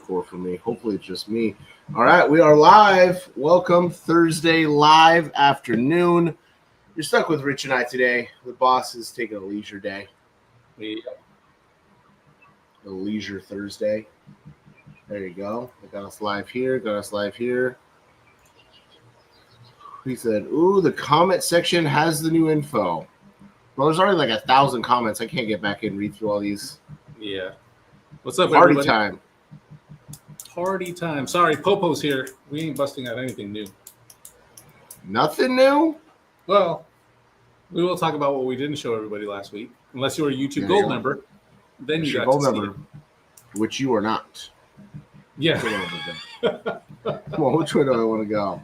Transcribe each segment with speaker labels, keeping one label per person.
Speaker 1: underscore for me. Hopefully it's just me. All right, we are live. Welcome Thursday live afternoon. You're stuck with Rich and I today. The boss is taking a leisure day.
Speaker 2: Yeah.
Speaker 1: A leisure Thursday. There you go. I got us live here. He said, ooh, the comment section has the new info. Well, there's already like 1,000 comments. I can't get back in and read through all these.
Speaker 2: Yeah. What's up,
Speaker 1: Party
Speaker 2: everybody?
Speaker 1: time.
Speaker 2: Party time. Sorry, Popo's here. We ain't busting out anything new.
Speaker 1: Nothing new?
Speaker 2: Well, we will talk about what we didn't show everybody last week. Unless you were a YouTube Gold member, then you got to see it.
Speaker 1: Which you are not.
Speaker 2: Yeah.
Speaker 1: Well, which way do I want to go?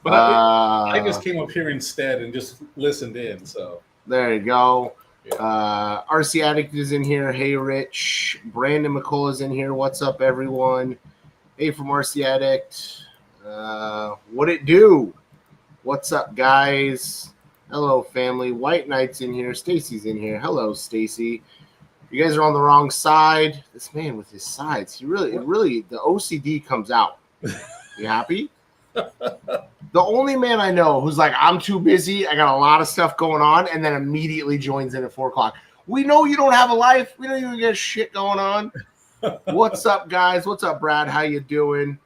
Speaker 2: But I just came up here instead and just listened in. So
Speaker 1: there you go.
Speaker 2: Yeah.
Speaker 1: RC Addict is in here. Hey, Rich. Brandon McCullough is in here. What's up, everyone? Hey, from RC Addict. What it do? What's up, guys? Hello, family. White Knight's in here. Stacy's in here. Hello, Stacy. You guys are on the wrong side. This man with his sides. He really, the OCD comes out. You happy? The only man I know who's like, I'm too busy, I got a lot of stuff going on, and then immediately joins in at 4 o'clock. We know you don't have a life. We know you got shit going on. What's up, guys? What's up, Brad? How you doing?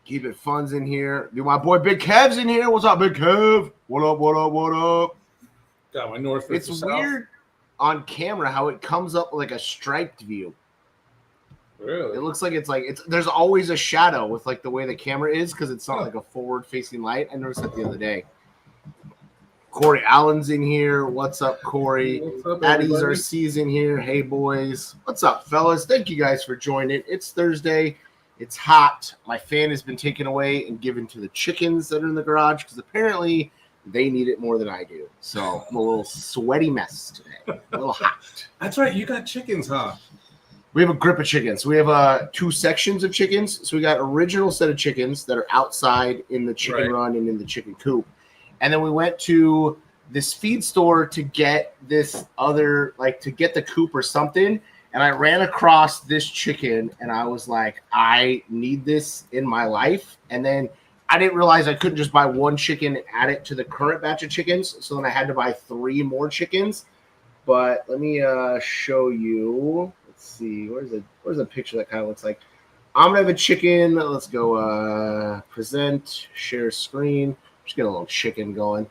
Speaker 1: Keep it fun's in here. Dude, my boy Big Kev's in here. What's up, Big Kev? What up?
Speaker 2: got my north.
Speaker 1: It's weird on camera how it comes up like a striped view.
Speaker 2: Really?
Speaker 1: It looks like there's always a shadow with like the way the camera is because it's not like a forward facing light. I noticed that the other day. Corey Allen's in here. What's up, Corey?
Speaker 2: What's up,
Speaker 1: Addie's
Speaker 2: everybody?
Speaker 1: RC's in here. Hey, boys. What's up, fellas? Thank you guys for joining. It's Thursday. It's hot. My fan has been taken away and given to the chickens that are in the garage because apparently they need it more than I do. So I'm a little sweaty mess today. A little hot.
Speaker 2: That's right. You got chickens, huh?
Speaker 1: We have a grip of chickens. We have 2 sections of chickens. So we got original set of chickens that are outside in the chicken run and in the chicken coop. And then we went to this feed store to get this other, like to get the coop or something. And I ran across this chicken and I was like, I need this in my life. And then I didn't realize I couldn't just buy 1 chicken and add it to the current batch of chickens. So then I had to buy 3 more chickens. But let me show you. Let's see. Where's a picture that kind of looks like? I'm gonna have a chicken. Let's go present, share screen. Just get a little chicken going.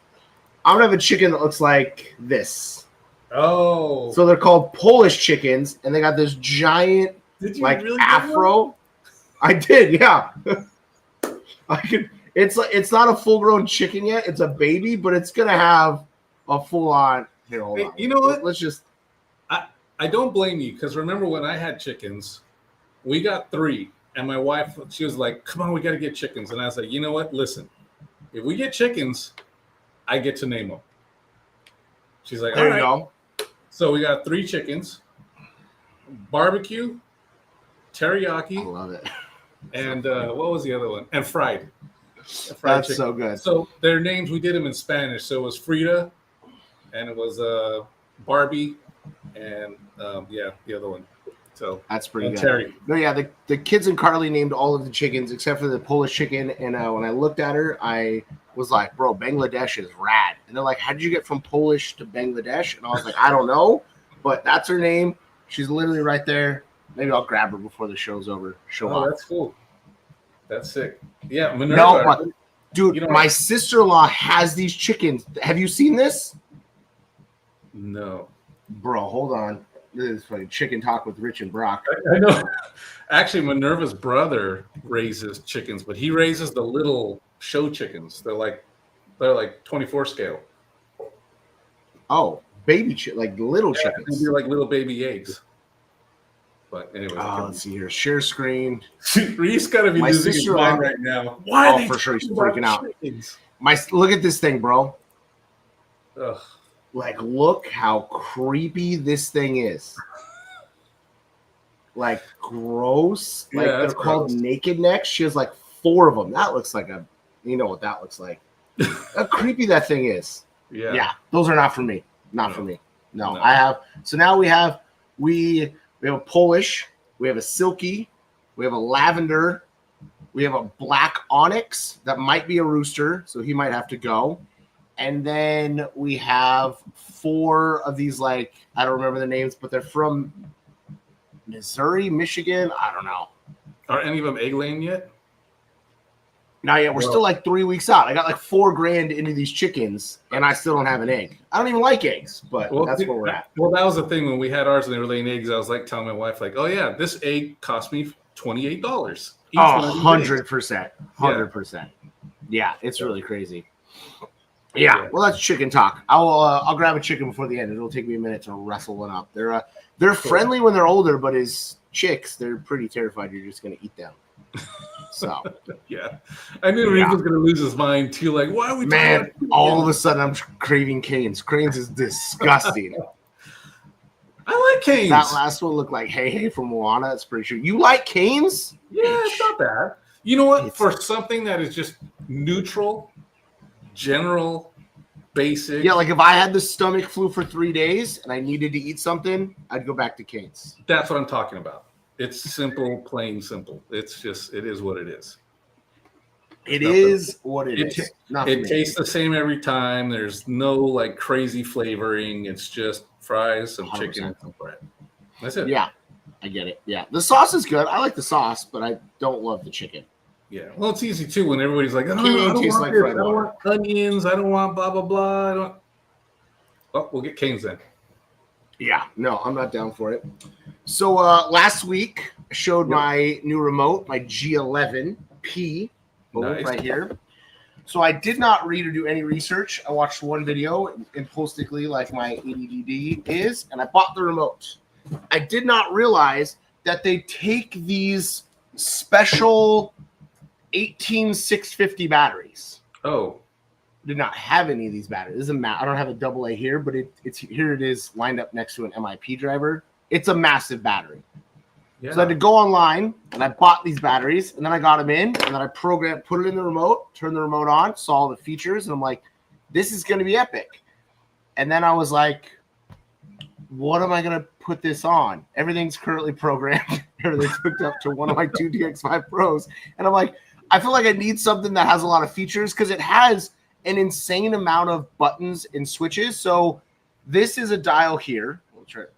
Speaker 1: I'm gonna have a chicken that looks like this.
Speaker 2: Oh.
Speaker 1: So they're called Polish chickens, and they got this giant like really afro. I did, yeah. I could. It's not a full grown chicken yet. It's a baby, but it's gonna have a full on. Here, hold on.
Speaker 2: You know what?
Speaker 1: Let's just.
Speaker 2: I don't blame you because remember when I had chickens, we got 3, and my wife, she was like, "Come on, we got to get chickens," and I was like, "You know what? Listen, if we get chickens, I get to name them." She's like,
Speaker 1: "There
Speaker 2: you
Speaker 1: go."
Speaker 2: So we got 3 chickens, barbecue, teriyaki,
Speaker 1: I love it,
Speaker 2: and what was the other one? And fried.
Speaker 1: That's
Speaker 2: chicken.
Speaker 1: So good.
Speaker 2: So their names, we did them in Spanish. So it was Frida, and it was Barbie, and the other one. So
Speaker 1: that's pretty good.
Speaker 2: Terry.
Speaker 1: No, yeah, the kids and Carly named all of the chickens except for the Polish chicken. And when I looked at her, I was like, "Bro, Bangladesh is rad." And they're like, "How did you get from Polish to Bangladesh?" And I was like, "I don't know, but that's her name. She's literally right there. Maybe I'll grab her before the show's over. Show off."
Speaker 2: That's cool. That's sick. Yeah, Minerva.
Speaker 1: No, but dude, my sister-in-law has these chickens. Have you seen this?
Speaker 2: No.
Speaker 1: Bro, hold on. This is funny. Chicken talk with Rich and Brock.
Speaker 2: I know. Actually, Minerva's brother raises chickens, but he raises the little show chickens. They're like 24 scale.
Speaker 1: Oh, baby like little chickens.
Speaker 2: They're like little baby eggs. But anyway,
Speaker 1: let's see here. Share screen.
Speaker 2: Reese got to be losing his mind right now. Why?
Speaker 1: Oh, for sure, he's freaking out. Look at this thing, bro.
Speaker 2: Ugh.
Speaker 1: Like, look how creepy this thing is. Like, gross. Like, they're called naked necks. She has like 4 of them. That looks like you know what that looks like. How creepy that thing is. Yeah. Those are not for me. Not for me. No, I have. So now we have a Polish, We have a silky. We have a lavender. We have a black onyx that might be a rooster, so he might have to go. And then we have 4 of these, like, I don't remember the names, but they're from Missouri, Michigan. I don't know.
Speaker 2: Are any of them egg laying yet?
Speaker 1: Not yet. We're still like 3 weeks out. I got like $4,000 into these chickens, and I still don't have an egg. I don't even like eggs, but that's where we're at.
Speaker 2: Well, that was the thing when we had ours and they were laying eggs. I was like telling my wife, like, "Oh yeah, this egg cost me $28."
Speaker 1: 100%, 100%. Yeah, it's really crazy. Yeah, well, that's chicken talk. I'll grab a chicken before the end. It'll take me a minute to wrestle one up. They're friendly when they're older, but as chicks, they're pretty terrified you're just gonna eat them. So
Speaker 2: yeah, I knew Reeve was gonna lose his mind too. Like, why are we?
Speaker 1: Man, all of a sudden I'm craving canes. Canes is disgusting.
Speaker 2: I like canes.
Speaker 1: That last one looked like Hey from Moana. It's pretty sure. You like canes?
Speaker 2: Yeah, it's not bad. You know what? For something that is just neutral, general, basic.
Speaker 1: Yeah, like if I had the stomach flu for 3 days and I needed to eat something, I'd go back to canes.
Speaker 2: That's what I'm talking about. It's simple, plain simple. It's just, it is what it is.
Speaker 1: It is what it is.
Speaker 2: It tastes the same every time. There's no like crazy flavoring. It's just fries, some 100%. Chicken, and some bread. That's it.
Speaker 1: Yeah, I get it. Yeah, the sauce is good. I like the sauce, but I don't love the chicken.
Speaker 2: Yeah, well, it's easy too when everybody's like, I don't want onions. I don't want blah blah blah. I don't. Well, we'll get canes then.
Speaker 1: Yeah, no, I'm not down for it. So last week I showed my new remote, my G11P, right here. So I did not read or do any research. I watched one video impulsively, like my ADD is, and I bought the remote. I did not realize that they take these special 18650 batteries.
Speaker 2: Oh.
Speaker 1: Did not have any of these batteries. I don't have a AA here, but it's here. It is lined up next to an MIP driver. It's a massive battery. Yeah. So I had to go online and I bought these batteries, and then I got them in, and then I put it in the remote, turned the remote on, saw all the features, and I'm like, this is going to be epic. And then I was like, what am I going to put this on? Everything's currently programmed. Everything's hooked up to one of my 2 DX5 Pros. And I'm like, I feel like I need something that has a lot of features because it has an insane amount of buttons and switches. So this is a dial here.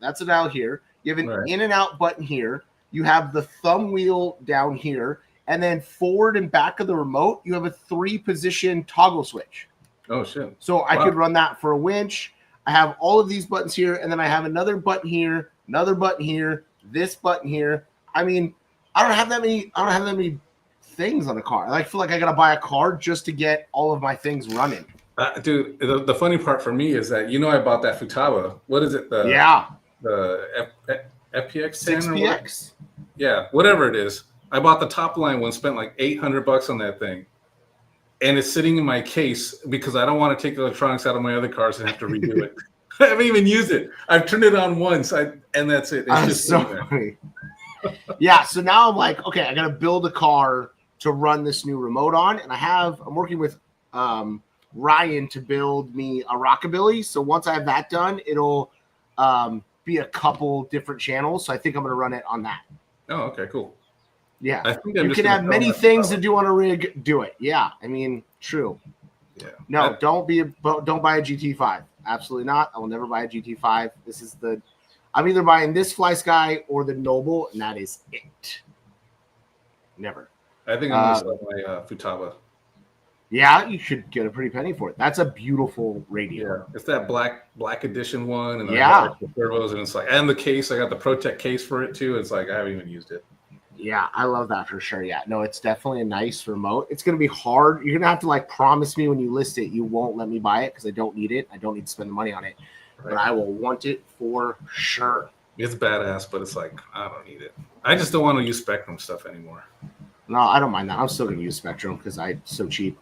Speaker 1: That's a dial here. You have an in and out button here. You have the thumb wheel down here. And then forward and back of the remote, you have a 3-position toggle switch.
Speaker 2: Oh, shit.
Speaker 1: So I could run that for a winch. I have all of these buttons here. And then I have another button here, another button here, this button here. I mean, I don't have that many things on a car. I feel like I gotta buy a car just to get all of my things running.
Speaker 2: Dude, the funny part for me is that I bought that Futaba. What is it? The FPX 10 or what? Yeah, whatever it is. I bought the top line one, spent like $800 on that thing, and it's sitting in my case because I don't want to take the electronics out of my other cars and have to redo it. I haven't even used it. I've turned it on once, and that's it. It's just
Speaker 1: so funny. Yeah, so now I'm like, okay, I gotta build a car to run this new remote on, and I'm working with Ryan to build me a Rockabilly. So once I have that done, it'll be a couple different channels. So I think I'm going to run it on that.
Speaker 2: Oh, okay, cool.
Speaker 1: Yeah, I think you can have many things to do on a rig. Do it. Yeah, I mean, true.
Speaker 2: Yeah.
Speaker 1: No, don't buy a GT5. Absolutely not. I will never buy a GT5. I'm either buying this Fly Sky or the Noble, and that is it. Never.
Speaker 2: I think I'm going to sell my Futaba.
Speaker 1: Yeah, you should get a pretty penny for it. That's a beautiful radio.
Speaker 2: Yeah, it's that black edition one, and the servos, and it's like, and the case. I got the ProTech case for it too. It's like I haven't even used it.
Speaker 1: Yeah, I love that for sure. Yeah, no, it's definitely a nice remote. It's gonna be hard. You're gonna have to promise me when you list it, you won't let me buy it because I don't need it. I don't need to spend the money on it, but I will want it for sure.
Speaker 2: It's badass, but it's like I don't need it. I just don't want to use Spectrum stuff anymore.
Speaker 1: No, I don't mind that. I'm still going to use Spectrum because I'm so cheap.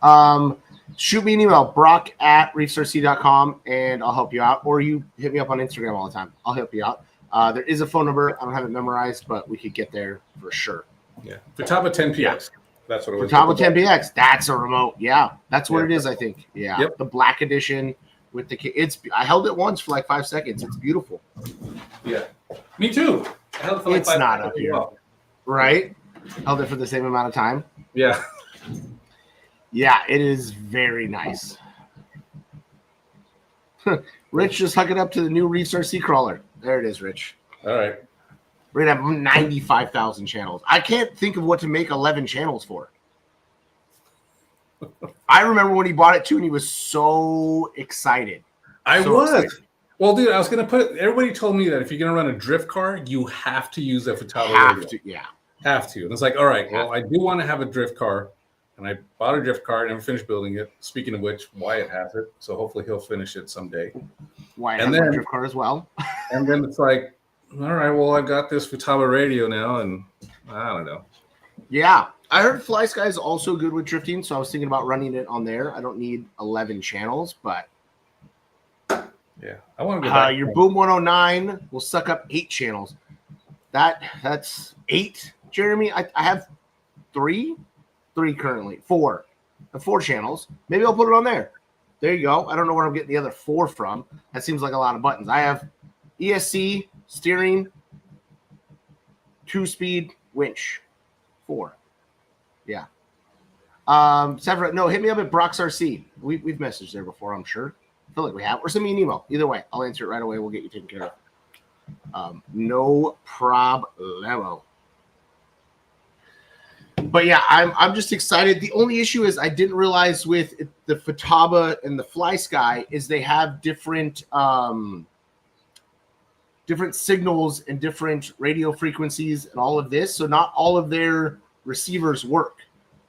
Speaker 1: Shoot me an email, brock@reefstarc.com, and I'll help you out. Or you hit me up on Instagram all the time. I'll help you out. There is a phone number. I don't have it memorized, but we could get there for sure.
Speaker 2: Yeah. Futaba 10PX. Yeah. That's what it was.
Speaker 1: Futaba 10PX. That's a remote. Yeah. That's what it is, I think. Yeah. Yep. The black edition with the I held it once for like 5 seconds. It's beautiful.
Speaker 2: Yeah. Me too. I held it for
Speaker 1: it's not up here. Well. Right? Held it for the same amount of time.
Speaker 2: Yeah.
Speaker 1: Yeah, it is very nice. Rich, just hook it up to the new REEFS RC crawler. There it is, Rich.
Speaker 2: All right.
Speaker 1: We're going to have 95,000 channels. I can't think of what to make 11 channels for. I remember when he bought it too, and he was so excited.
Speaker 2: I was. Well, dude, I was going to put it. Everybody told me that if you're going to run a drift car, you have to use a Futaba radio.
Speaker 1: Yeah.
Speaker 2: Have to. And it's like, all right, well, I do want to have a drift car. And I bought a drift car, never finished building it. Speaking of which, Wyatt has it. So hopefully he'll finish it someday.
Speaker 1: Wyatt has a drift car as well.
Speaker 2: And then it's like, all right, well, I've got this Futaba radio now, and I don't know.
Speaker 1: Yeah. I heard Fly Sky is also good with drifting, so I was thinking about running it on there. I don't need 11 channels, but
Speaker 2: yeah, I want to go back.
Speaker 1: Your Boom 109 will suck up 8 channels. That's 8, Jeremy. I have 3 currently, 4. I have 4 channels. Maybe I'll put it on there. There you go. I don't know where I'm getting the other 4 from. That seems like a lot of buttons. I have ESC, steering, 2-speed, winch, 4. Yeah. Several. No, hit me up at Brock's RC. We've messaged there before, I'm sure. I feel like we have. Or send me an email. Either way, I'll answer it right away. We'll get you taken care of. No problemo. But yeah, I'm just excited. The only issue is I didn't realize with the Futaba and the Fly Sky is they have different different signals and different radio frequencies and all of this. So not all of their receivers work.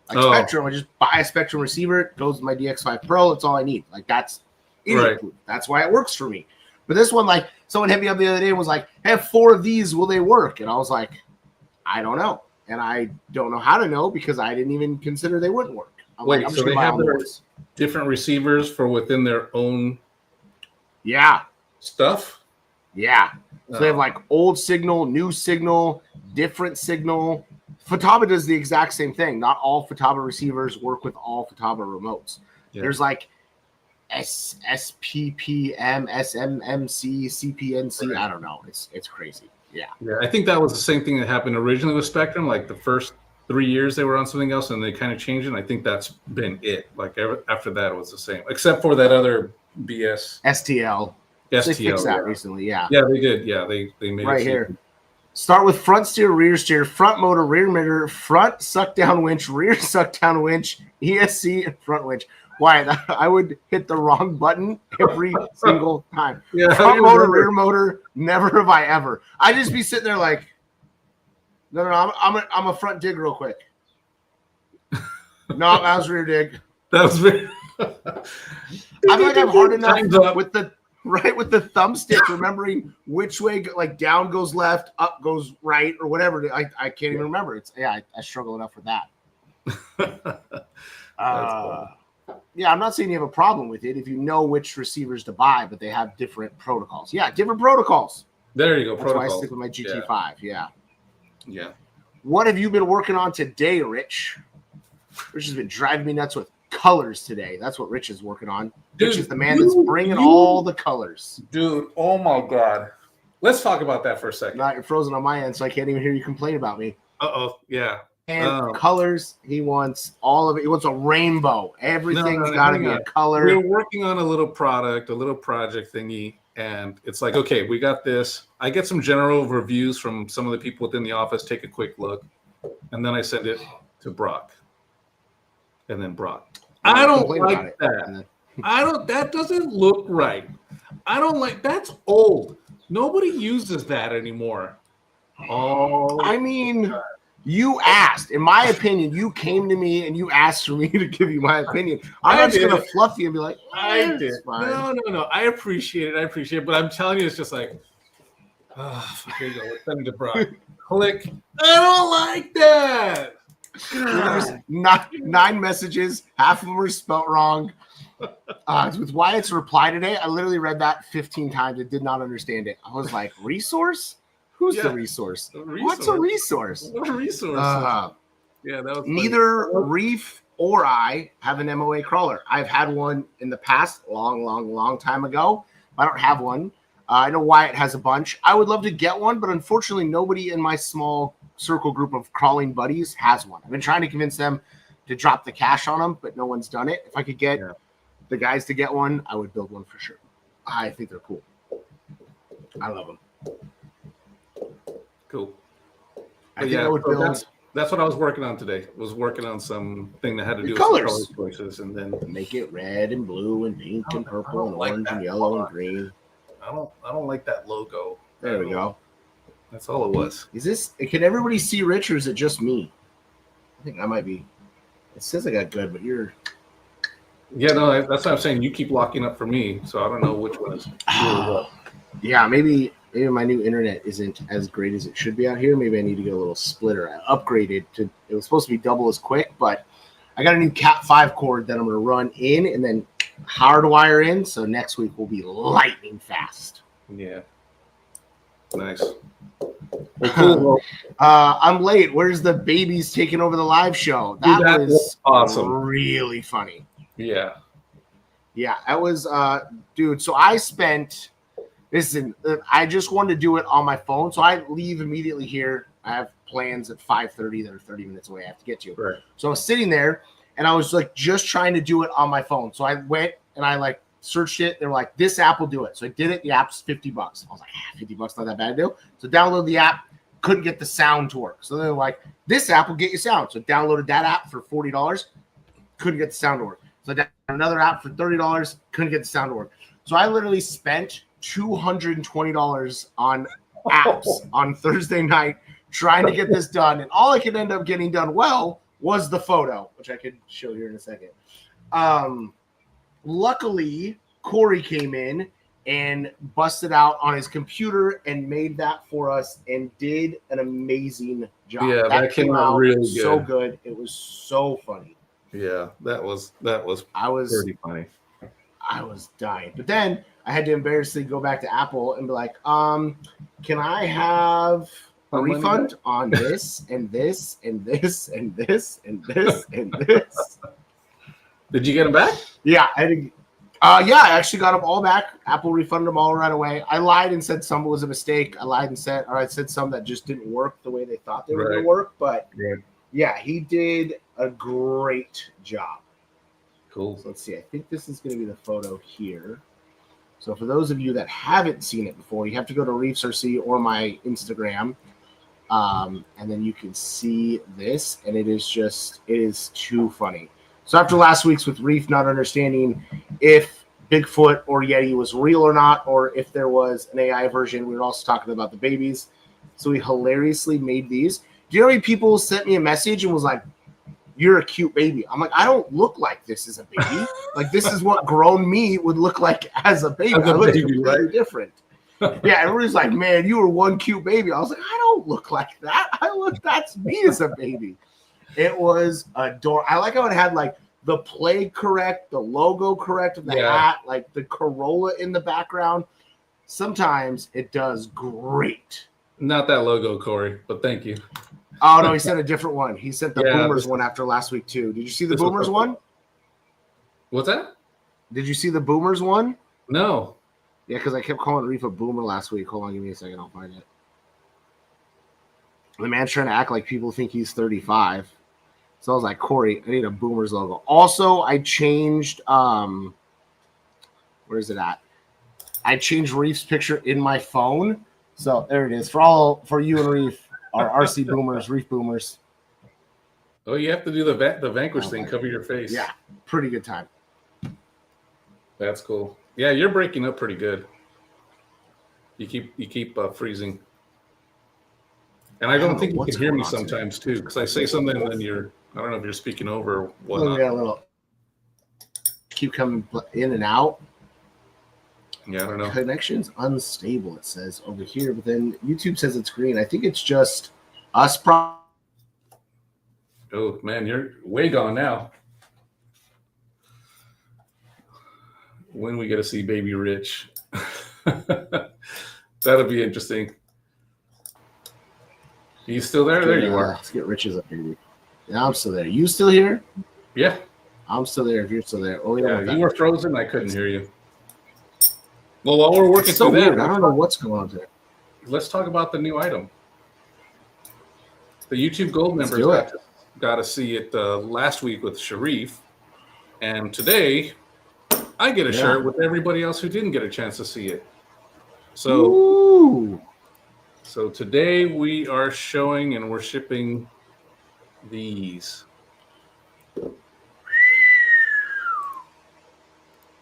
Speaker 1: Like Spectrum, I just buy a Spectrum receiver. It goes to my DX5 Pro. That's all I need. Like that's idiot proof. That's why it works for me. But this one, like someone hit me up the other day and was like, "I have 4 of these. Will they work?" And I was like, "I don't know." And I don't know how to know because I didn't even consider they wouldn't work.
Speaker 2: Wait, so they have their different receivers for within their own stuff?
Speaker 1: Yeah. So they have like old signal, new signal, different signal. Futaba does the exact same thing. Not all Futaba receivers work with all Futaba remotes. Yeah. There's like SPPM, SMMC, CPNC. I don't know. It's crazy. Yeah.
Speaker 2: I think that was the same thing that happened originally with Spectrum. Like the first 3 years they were on something else and they kind of changed it. And I think that's been it. Like after that, it was the same, except for that other BS.
Speaker 1: STL. They fixed that recently. Yeah.
Speaker 2: Yeah, they did. Yeah, they made
Speaker 1: right here. Start with front steer, front motor, rear mirror, front suck down winch, rear suck down winch, ESC, and front winch. Why? I would hit the wrong button every single time. Yeah, front motor, rear motor, never have I ever. I just be sitting there like, no, I'm a front dig real quick. No, that was rear dig.
Speaker 2: That was very.
Speaker 1: I feel like I'm hard enough with the thumbstick, remembering which way like down goes left, up goes right, or whatever. I can't even remember. I struggle enough with that. Yeah, I'm not saying you have a problem with it if you know which receivers to buy, but they have different protocols. Yeah, different protocols.
Speaker 2: There you go.
Speaker 1: That's why I stick with my GT5.
Speaker 2: Yeah.
Speaker 1: What have you been working on today, Rich? Rich has been driving me nuts with colors today. That's what Rich is working on. Dude, Rich is the man that's bringing all the colors.
Speaker 2: Dude, oh my God. Let's talk about that for a second.
Speaker 1: You're frozen on my end, so I can't even hear you complain about me.
Speaker 2: Yeah.
Speaker 1: And colors, he wants all of it. He wants a rainbow. Everything's got to be a color.
Speaker 2: We're working on a little project thingy, and it's like, okay, we got this. I get some general reviews from some of the people within the office, take a quick look, and then I send it to Brock. And then Brock. I don't like that. That doesn't look right. I don't like, that's old. Nobody uses that anymore. Oh,
Speaker 1: I mean, you asked. In my opinion, you came to me and you asked for me to give you my opinion. I'm not just going to fluff you and be like,
Speaker 2: I did. No. I appreciate it. But I'm telling you, it's just like, here you go. Let's send it to Brock. Click. I don't like that.
Speaker 1: There's 9 messages. Half of them are spelt wrong. With Wyatt's reply today, I literally read that 15 times. I did not understand it. I was like, resource? Who's the resource? What's a resource?
Speaker 2: What a resource?
Speaker 1: That was neither Reef or I have an MOA crawler. I've had one in the past, long time ago. I don't have one. I know Wyatt has a bunch. I would love to get one, but unfortunately, nobody in my small circle group of crawling buddies has one. I've been trying to convince them to drop the cash on them, but no one's done it. If I could get the guys to get one, I would build one for sure. I think they're cool. I love them.
Speaker 2: Cool.
Speaker 1: I think I would build.
Speaker 2: That's what I was working on today. Was working on something that had to do with
Speaker 1: colors.
Speaker 2: Color choices, and then
Speaker 1: Make it red and blue and pink and purple and orange and yellow and green.
Speaker 2: I don't like that logo.
Speaker 1: There we go.
Speaker 2: That's all it was.
Speaker 1: Is this? Can everybody see Rich, or is it just me? I think I might be. It says I got good, but you're.
Speaker 2: Yeah, no, that's what I'm saying. You keep locking up for me, so I don't know which one is.
Speaker 1: Yeah, maybe my new internet isn't as great as it should be out here. Maybe I need to get a little splitter. I upgraded to. It was supposed to be double as quick, but I got a new Cat 5 cord that I'm going to run in and then hardwire in. So next week will be lightning fast.
Speaker 2: Yeah. Nice. Well, cool.
Speaker 1: I'm late. Where's the babies taking over the live show? That was
Speaker 2: awesome.
Speaker 1: Really funny.
Speaker 2: Yeah.
Speaker 1: Yeah, that was dude. So I spent. Listen, I just wanted to do it on my phone, so I leave immediately here. I have plans at 5:30 that are 30 minutes away. I have to get to.
Speaker 2: Right.
Speaker 1: So I was sitting there, and I was like just trying to do it on my phone. So I went and I like searched it. They were like, "This app will do it." So I did it. The app's $50. I was like, $50 not that bad to do. So download the app. Couldn't get the sound to work. So they're like, "This app will get you sound." So downloaded that app for $40. Couldn't get the sound to work. So I downloaded another app for $30. Couldn't get the sound to work. So I literally spent $220 on apps on Thursday night trying to get this done, and all I could end up getting done well was the photo, which I could show here in a second. Luckily, Corey came in and busted out on his computer and made that for us and did an amazing job.
Speaker 2: Yeah, that came out really good.
Speaker 1: So good. It was so funny.
Speaker 2: Yeah, that was pretty funny.
Speaker 1: I was dying. But then I had to embarrassingly go back to Apple and be like, can I have a refund on this and this and this and this and this and this?
Speaker 2: Did you get them back?
Speaker 1: Yeah, I actually got them all back. Apple refunded them all right away. I lied and said some was a mistake. I said some that just didn't work the way they thought they were going to work. But yeah, he did a great job.
Speaker 2: Cool.
Speaker 1: So let's see. I think this is going to be the photo here. So for those of you that haven't seen it before, you have to go to REEFS RC or my Instagram, and then you can see this, and it is too funny. So after last week's with Reef not understanding if Bigfoot or Yeti was real or not, or if there was an AI version, we were also talking about the babies. So we hilariously made these. Do you know how many people sent me a message and was like, "You're a cute baby"? I'm like, I don't look like this as a baby. Like, this is what grown me would look like as a baby. I look completely different. Yeah, everybody's like, "Man, you were one cute baby." I was like, I don't look like that. That's me as a baby. It was adorable. I like how it had like the play correct, the logo correct of the hat, like the Corolla in the background. Sometimes it does great.
Speaker 2: Not that logo, Corey, but thank you.
Speaker 1: Oh, no, he sent a different one. He sent the Boomers one after last week, too. Did you see the Boomers one?
Speaker 2: What's that?
Speaker 1: Did you see the Boomers one?
Speaker 2: No.
Speaker 1: Yeah, because I kept calling Reef a boomer last week. Hold on, give me a second. I'll find it. The man's trying to act like people think he's 35. So I was like, Corey, I need a Boomers logo. Also, I changed where is it at? I changed Reef's picture in my phone. So there it is. For you and Reef, our RC Boomers, Reef Boomers.
Speaker 2: Oh, you have to do the Vanquish thing, cover your face.
Speaker 1: Yeah, pretty good time.
Speaker 2: That's cool. Yeah, you're breaking up pretty good. You keep freezing. And I don't think you can hear me sometimes too, because I say something and then I don't know if you're speaking over or whatnot.
Speaker 1: Yeah, a little. Keep coming in and out.
Speaker 2: Yeah, I don't know.
Speaker 1: Connection's unstable, it says over here, but then YouTube says it's green. I think it's just us.
Speaker 2: Oh, man, you're way gone now. When we get to see Baby Rich. That'll be interesting. Are you still there? There you are.
Speaker 1: Let's get Rich's up here. Yeah, I'm still there. You still here?
Speaker 2: Yeah.
Speaker 1: I'm still there if you're still there. Oh,
Speaker 2: yeah, you were frozen. I couldn't hear you. Well, while we're working through that,
Speaker 1: I don't know what's going on there.
Speaker 2: Let's talk about the new item. The YouTube Gold
Speaker 1: Let's
Speaker 2: members
Speaker 1: do it.
Speaker 2: got to see it last week with Sharif, and today I get a shirt with everybody else who didn't get a chance to see it. So today we are showing and we're shipping these.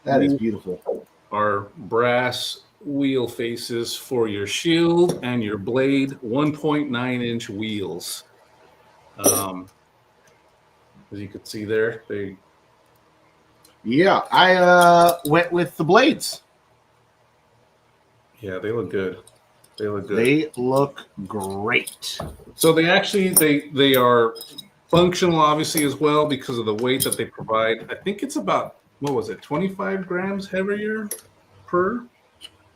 Speaker 1: That is beautiful.
Speaker 2: Our brass wheel faces for your shield and your blade, 1.9-inch wheels. As you can see there,
Speaker 1: I went with the blades.
Speaker 2: Yeah, they look good. They look good.
Speaker 1: They look great.
Speaker 2: So they actually they are functional, obviously, as well because of the weight that they provide. I think it's about 25 grams heavier per.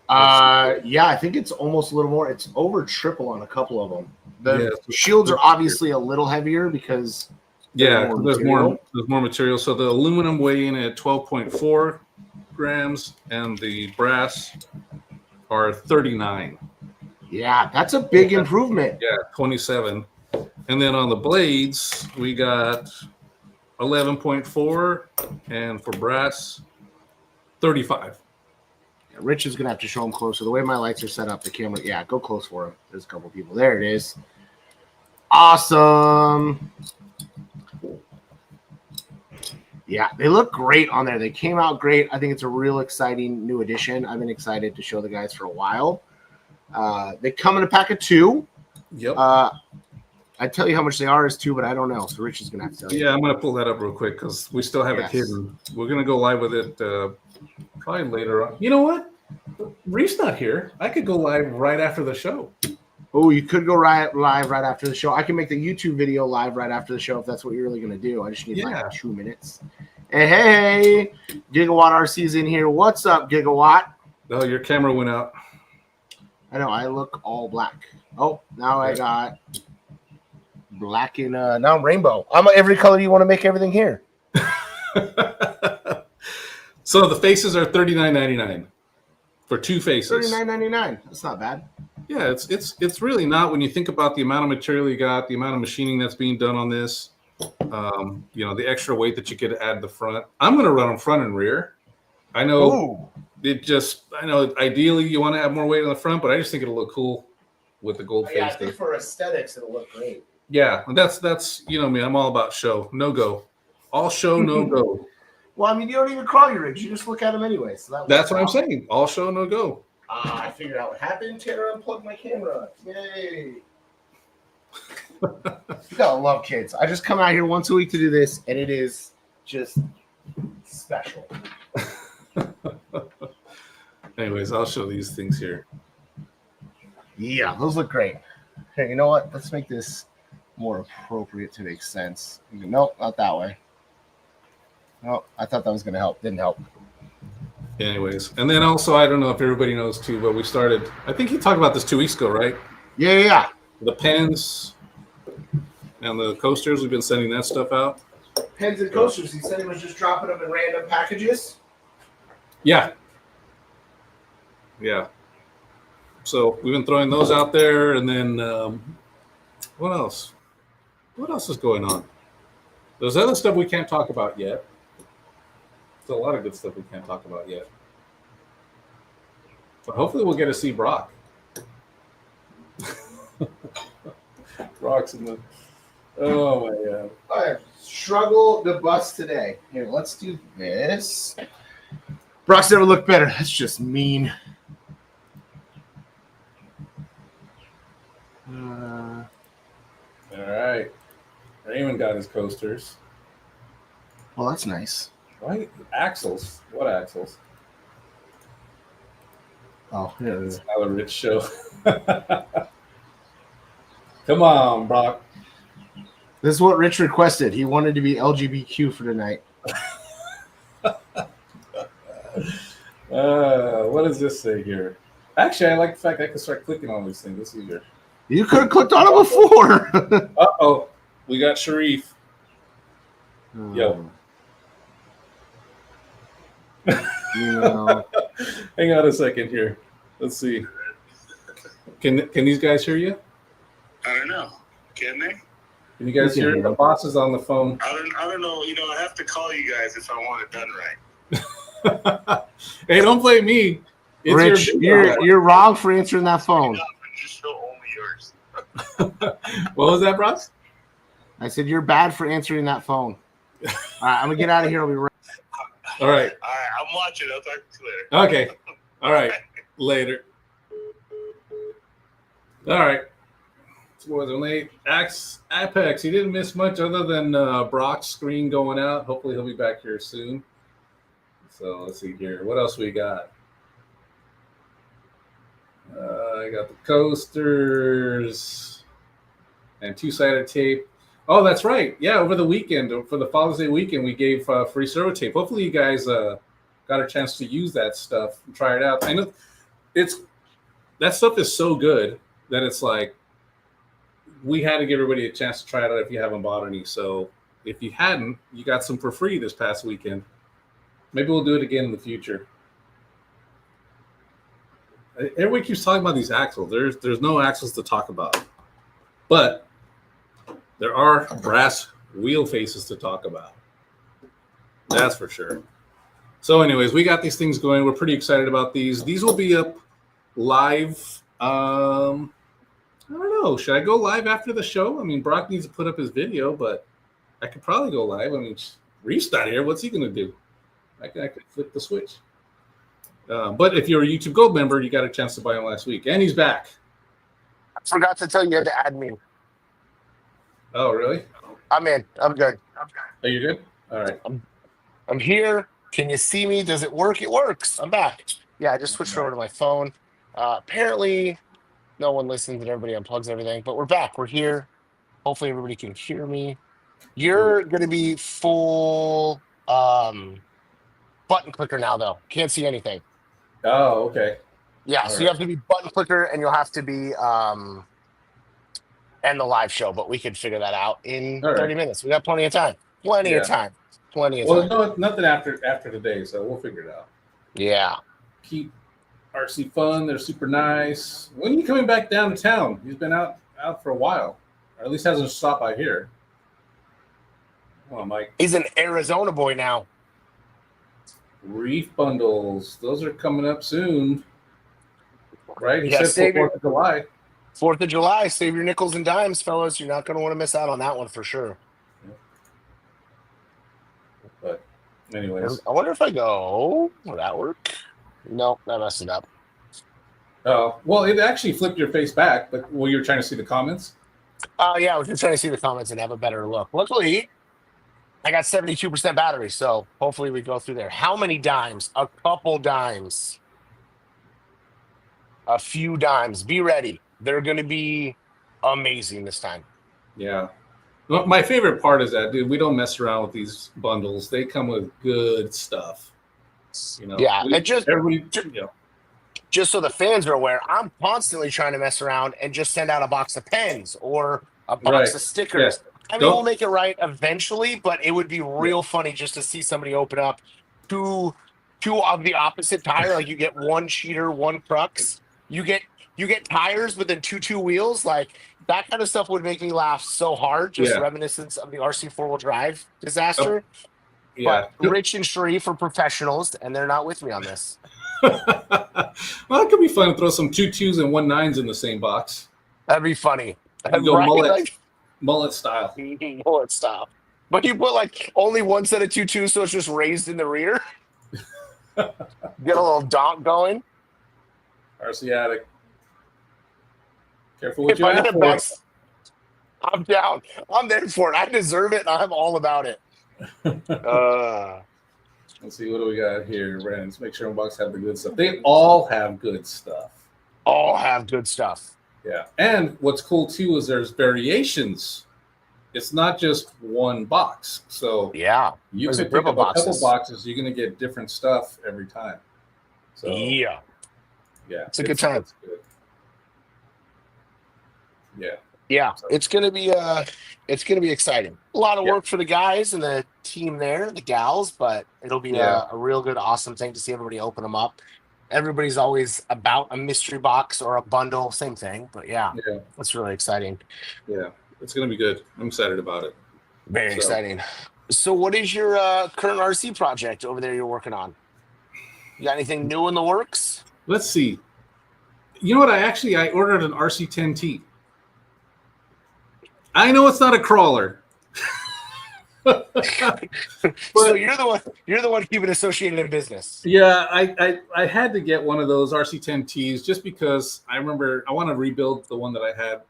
Speaker 1: Yeah, I think it's almost a little more. It's over triple on a couple of them. The shields are obviously a little heavier because
Speaker 2: there's more material. So the aluminum weigh in at 12.4 grams, and the brass are 39.
Speaker 1: Yeah, that's a big improvement.
Speaker 2: Yeah, 27. And then on the blades, we got 11.4, and for brass, 35.
Speaker 1: Yeah, Rich is going to have to show him closer. The way my lights are set up, the camera, go close for him. There's a couple people. There it is. Awesome. Yeah, they look great on there. They came out great. I think it's a real exciting new addition. I've been excited to show the guys for a while. They come in a pack of 2.
Speaker 2: Yep.
Speaker 1: I tell you how much they are is 2, but I don't know. So Rich is going to have to tell you.
Speaker 2: Yeah, I'm going to pull that up real quick because we still have it hidden. We're going to go live with it probably later on. You know what? Reef's not here. I could go live right after the show.
Speaker 1: Oh, you could go live right after the show. I can make the YouTube video live right after the show if that's what you're really going to do. I just need like 2 minutes. Hey, Gigawatt RC's in here. What's up, Gigawatt?
Speaker 2: Oh, your camera went out.
Speaker 1: I know. I look all black. Oh, now I got black and now I'm rainbow. I'm every color you want to make everything here.
Speaker 2: So the faces are $39.99 for 2 faces.
Speaker 1: $39.99. That's not bad.
Speaker 2: Yeah, it's really not when you think about the amount of material you got, the amount of machining that's being done on this. The extra weight that you could add the front. I'm going to run them front and rear. I know ideally you want to have more weight on the front, but I just think it'll look cool with the gold face.
Speaker 1: Yeah, I think for aesthetics it'll look great.
Speaker 2: Yeah, that's me. I'm all about show, no go. All show, no go.
Speaker 1: Well, I mean, you don't even crawl your rigs. You just look at them anyway. So
Speaker 2: that's what I'm saying. All show, no go.
Speaker 1: I figured out what happened. Tanner unplugged my camera. Yay. You gotta love kids. I just come out here once a week to do this, and it is just special.
Speaker 2: Anyways, I'll show these things here.
Speaker 1: Yeah, those look great. Hey, you know what? Let's make this more appropriate to make sense. Nope, not that way. No, I thought that was going to help. Didn't help.
Speaker 2: Anyways, and then also, I don't know if everybody knows too, but we started, I think you talked about this 2 weeks ago, right?
Speaker 1: Yeah.
Speaker 2: The pens and the coasters, we've been sending that stuff out.
Speaker 1: Pens and coasters, he said he was just dropping them in random packages?
Speaker 2: Yeah. So we've been throwing those out there, and then what else? What else is going on? There's other stuff we can't talk about yet. There's a lot of good stuff we can't talk about yet. But hopefully we'll get to see Brock. Brock's in the... Oh, my God.
Speaker 1: I struggle to bust today. Here, let's do this. Brock's never looked better. That's just mean.
Speaker 2: All right. Raymond got his coasters.
Speaker 1: Well, that's nice.
Speaker 2: Right? Axles. What axles?
Speaker 1: Oh, yeah.
Speaker 2: It's not a rich show. Come on, Brock.
Speaker 1: This is what Rich requested. He wanted to be LGBTQ for tonight.
Speaker 2: What does this say here? Actually, I like the fact I can start clicking on these things. It's easier.
Speaker 1: You could have clicked on it before.
Speaker 2: Uh-oh. We got Sharif. Yo. Hang on a second here. Let's see. Can these guys hear you?
Speaker 3: I don't know. Can they?
Speaker 2: Can you guys hear? The boss is on the phone.
Speaker 3: I don't know. I have to call you guys if I want it done right.
Speaker 2: Hey, don't blame me. It's
Speaker 1: Rich, you're wrong for answering that phone.
Speaker 3: Just show only yours.
Speaker 2: What was that, Bros?
Speaker 1: I said you're bad for answering that phone. All right, I'm gonna get out of here. I'll be right.
Speaker 2: All right.
Speaker 3: I'm watching. I'll talk to you later.
Speaker 2: Okay. All right. Later. All right. So was it late? Apex. He didn't miss much other than Brock's screen going out. Hopefully he'll be back here soon. So let's see here. What else we got? I got the coasters and two-sided tape. Oh, that's right. Yeah, over the weekend, for the Father's Day weekend, we gave free servo tape. Hopefully you guys got a chance to use that stuff and try it out. I know that stuff is so good that it's like we had to give everybody a chance to try it out if you haven't bought any. So if you hadn't, you got some for free this past weekend. Maybe we'll do it again in the future. Everybody keeps talking about these axles. There's no axles to talk about. But there are brass wheel faces to talk about. That's for sure. So anyways, we got these things going. We're pretty excited about these. These will be up live. I don't know. Should I go live after the show? I mean, Brock needs to put up his video, but I could probably go live. I mean, Reef's not here. What's he going to do? I could flip the switch. But if you're a YouTube Gold member, you got a chance to buy him last week. And he's back.
Speaker 4: I forgot to tell you had to add me.
Speaker 2: Oh, really?
Speaker 4: I'm in. I'm good.
Speaker 2: Are you good? All right.
Speaker 4: I'm here. Can you see me? Does it work? It works. I'm back. Yeah, I just switched over to my phone. Apparently, no one listens and everybody unplugs everything. But we're back. We're here. Hopefully, everybody can hear me. You're going to be full button clicker now, though. Can't see anything.
Speaker 2: Oh, okay.
Speaker 4: Yeah,
Speaker 2: All
Speaker 4: so
Speaker 2: right.
Speaker 4: you have to be button clicker and you'll have to be end the live show, but we could figure that out in 30 minutes. We got plenty of time. Plenty of time.
Speaker 2: Well, no, nothing after today, so we'll figure it out.
Speaker 4: Yeah.
Speaker 2: Keep RC fun. They're super nice. When are you coming back down to town? He's been out for a while, or at least hasn't stopped by here. Come on, Mike.
Speaker 4: He's an Arizona boy now.
Speaker 2: Reef bundles. Those are coming up soon. Right? He
Speaker 4: Yeah,
Speaker 2: said for 4th of July.
Speaker 4: 4th of July. Save your nickels and dimes, fellas. You're not going to want to miss out on that one for sure.
Speaker 2: But anyways.
Speaker 4: I wonder if I go, will that work? No, that messed it up.
Speaker 2: Oh, well, it actually flipped your face back, but you were trying to see the comments?
Speaker 4: Yeah, I was just trying to see the comments and have a better look. Luckily, I got 72% battery, so hopefully we go through there. How many dimes? A couple dimes. A few dimes. Be ready. They're going to be amazing this time.
Speaker 2: Yeah. Well, my favorite part is that, dude, we don't mess around with these bundles. They come with good stuff.
Speaker 4: Yeah, and just so the fans are aware, I'm constantly trying to mess around and just send out a box of pens or a box of stickers. Yeah. I mean, we'll make it right eventually, but it would be real funny just to see somebody open up two of the opposite tire. Like you get one cheater, one crux. You get tires within two wheels. Like that kind of stuff would make me laugh so hard. Just reminiscence of the RC 4-wheel drive disaster.
Speaker 2: Yeah.
Speaker 4: But Rich and Sharif are professionals, and they're not with me on this.
Speaker 2: Well, it could be fun to throw some 2.2s and 1.9s in the same box.
Speaker 4: That'd be funny.
Speaker 2: You go mullet style.
Speaker 4: Mullet style. But you put like only one set of 2.2s, so it's just raised in the rear. Get a little donk going.
Speaker 2: RC Attic. Careful what you ask for.
Speaker 4: I'm down. I'm there for it. I deserve it, and I'm all about it.
Speaker 2: Let's see, what do we got here, Brandon? Let's make sure unbox have the good stuff. They all have good stuff.
Speaker 4: All have good stuff.
Speaker 2: Yeah. And what's cool too is there's variations. It's not just one box. So you could pick up a couple boxes, you're gonna get different stuff every time. So yeah.
Speaker 4: It's a good time.
Speaker 2: Good. Yeah.
Speaker 4: Yeah, so it's gonna be exciting. A lot of work for the guys and the team there, the gals, but it'll be a real good, awesome thing to see everybody open them up. Everybody's always about a mystery box or a bundle, same thing, but yeah, it's really exciting.
Speaker 2: Yeah. it's going to be good. I'm excited about it.
Speaker 4: Very exciting. So what is your current RC project over there you're working on? You got anything new in the works?
Speaker 2: Let's see. You know what? I ordered an RC10T. I know it's not a crawler.
Speaker 4: So you're the one keeping Associated in business.
Speaker 2: Yeah, I had to get one of those RC10Ts just because I remember I want to rebuild the one that I had.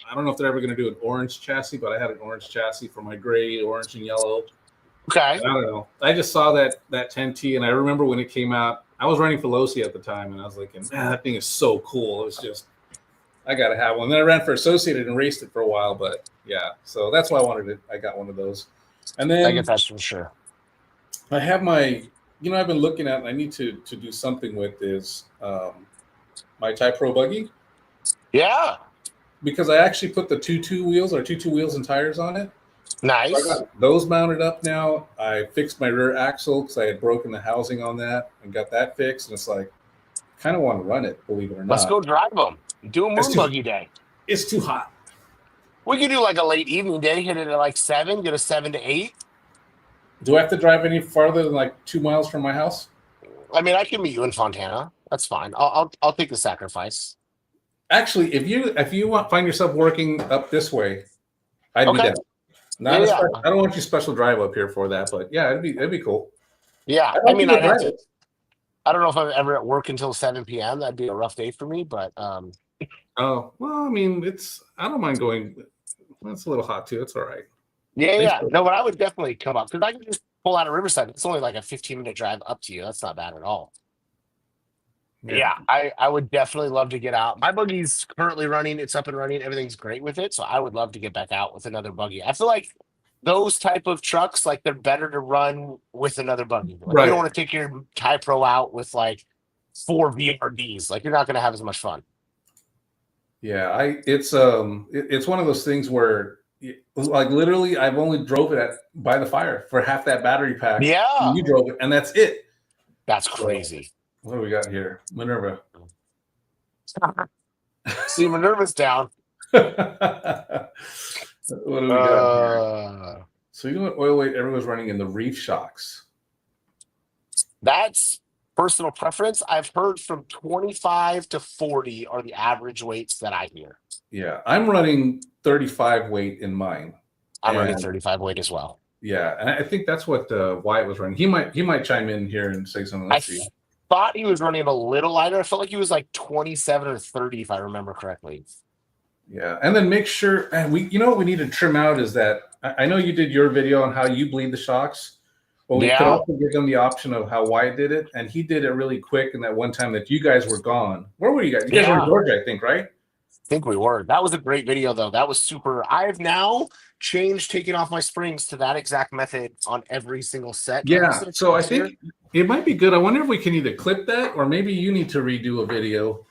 Speaker 2: I don't know if they're ever going to do an orange chassis, but I had an orange chassis for my gray, orange, and yellow.
Speaker 4: Okay.
Speaker 2: And I don't know. I just saw that 10T, and I remember when it came out. I was running for Losi at the time, and I was like, man, that thing is so cool. It was just, I got to have one. Then I ran for Associated and raced it for a while, but yeah. So that's why I wanted it. I got one of those. And then
Speaker 4: I get that for sure.
Speaker 2: I have my, I've been looking at, and I need to do something with is my Type Pro buggy.
Speaker 4: Yeah.
Speaker 2: Because I actually put the two wheels and tires on it.
Speaker 4: Nice.
Speaker 2: So I got those mounted up now. I fixed my rear axle because I had broken the housing on that and got that fixed. And it's like, kind of want to run it, believe it or not.
Speaker 4: Let's go drive them. Do a moon buggy day.
Speaker 2: It's too hot.
Speaker 4: We could do like a late evening day, hit it at like 7, get a 7 to 8.
Speaker 2: Do I have to drive any farther than like 2 miles from my house?
Speaker 4: I mean, I can meet you in Fontana. That's fine. I'll take the sacrifice.
Speaker 2: Actually, if you find yourself working up this way, I'd be down. I don't want you special drive up here for that, but yeah, it'd be cool.
Speaker 4: Yeah, I mean, I don't know if I'm ever at work until 7 p.m. That'd be a rough day for me, but
Speaker 2: oh well, I mean, I don't mind going. It's a little hot too. It's all right.
Speaker 4: Yeah. No, but I would definitely come up because I can just pull out of Riverside. It's only like a 15-minute drive up to you. That's not bad at all. Yeah, I would definitely love to get out. My buggy's currently running. It's up and running. Everything's great with it. So I would love to get back out with another buggy. I feel like those type of trucks, like they're better to run with another buggy. Like, you don't want to take your Type Pro out with like 4 VRDs. Like you're not going to have as much fun.
Speaker 2: Yeah, it's one of those things where like literally I've only drove it by the fire for half that battery pack.
Speaker 4: Yeah,
Speaker 2: you drove it, and that's it.
Speaker 4: That's crazy.
Speaker 2: What do we got here? Minerva.
Speaker 4: See, Minerva's down.
Speaker 2: What do we got here? So you know what oil weight everyone's running in the reef shocks?
Speaker 4: That's personal preference. I've heard from 25 to 40 are the average weights that I hear.
Speaker 2: Yeah, I'm running 35 weight in mine.
Speaker 4: I'm running 35 weight as well.
Speaker 2: Yeah, and I think that's what Wyatt was running. He might chime in here and say something. Let's see.
Speaker 4: Thought he was running a little lighter. I felt like he was like 27 or 30, if I remember correctly.
Speaker 2: Yeah, and then make sure, and what we need to trim out is that I know you did your video on how you bleed the shocks, but we could also give them the option of how Wyatt did it, and he did it really quick. And that one time that you guys were gone, where were you guys? You guys were in Georgia, I think, right?
Speaker 4: I think we were. That was a great video, though. That was super. I've now changed taking off my springs to that exact method on every single set.
Speaker 2: Yeah, so I think it might be good. I wonder if we can either clip that, or maybe you need to redo a video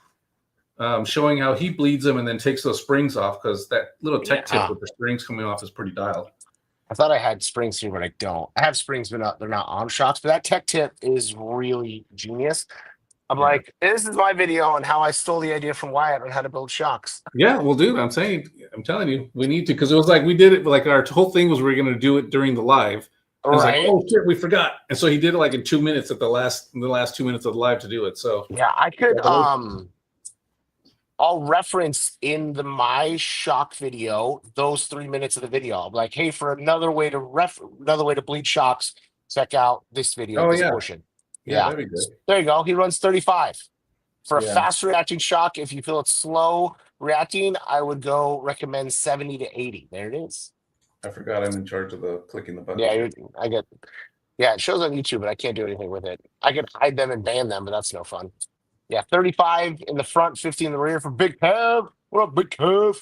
Speaker 2: showing how he bleeds them and then takes those springs off, because that little tech tip with the springs coming off is pretty dialed.
Speaker 4: I thought I had springs here, but I don't. I have springs, but they're not on shocks. But that tech tip is really genius. I'm like, this is my video on how I stole the idea from Wyatt on how to build shocks.
Speaker 2: Yeah, well, dude, I'm telling you, we need to, because it was like we did it, like our whole thing was we were going to do it during the live. It was like, oh shit, we forgot, and so he did it like in 2 minutes at the last 2 minutes of the live to do it. So
Speaker 4: yeah, I could. I'll reference in my shock video those 3 minutes of the video. I'm like, hey, for another way to bleed shocks, check out this video. This portion. Yeah, that'd be good. There you go. He runs 35 for a fast reacting shock. If you feel it's slow reacting, I would recommend 70 to 80. There it is.
Speaker 2: I forgot I'm in charge of the clicking the button.
Speaker 4: Yeah, it shows on YouTube, but I can't do anything with it. I can hide them and ban them, but that's no fun. Yeah, 35 in the front, 50 in the rear for Big Kev. What up, Big Kev?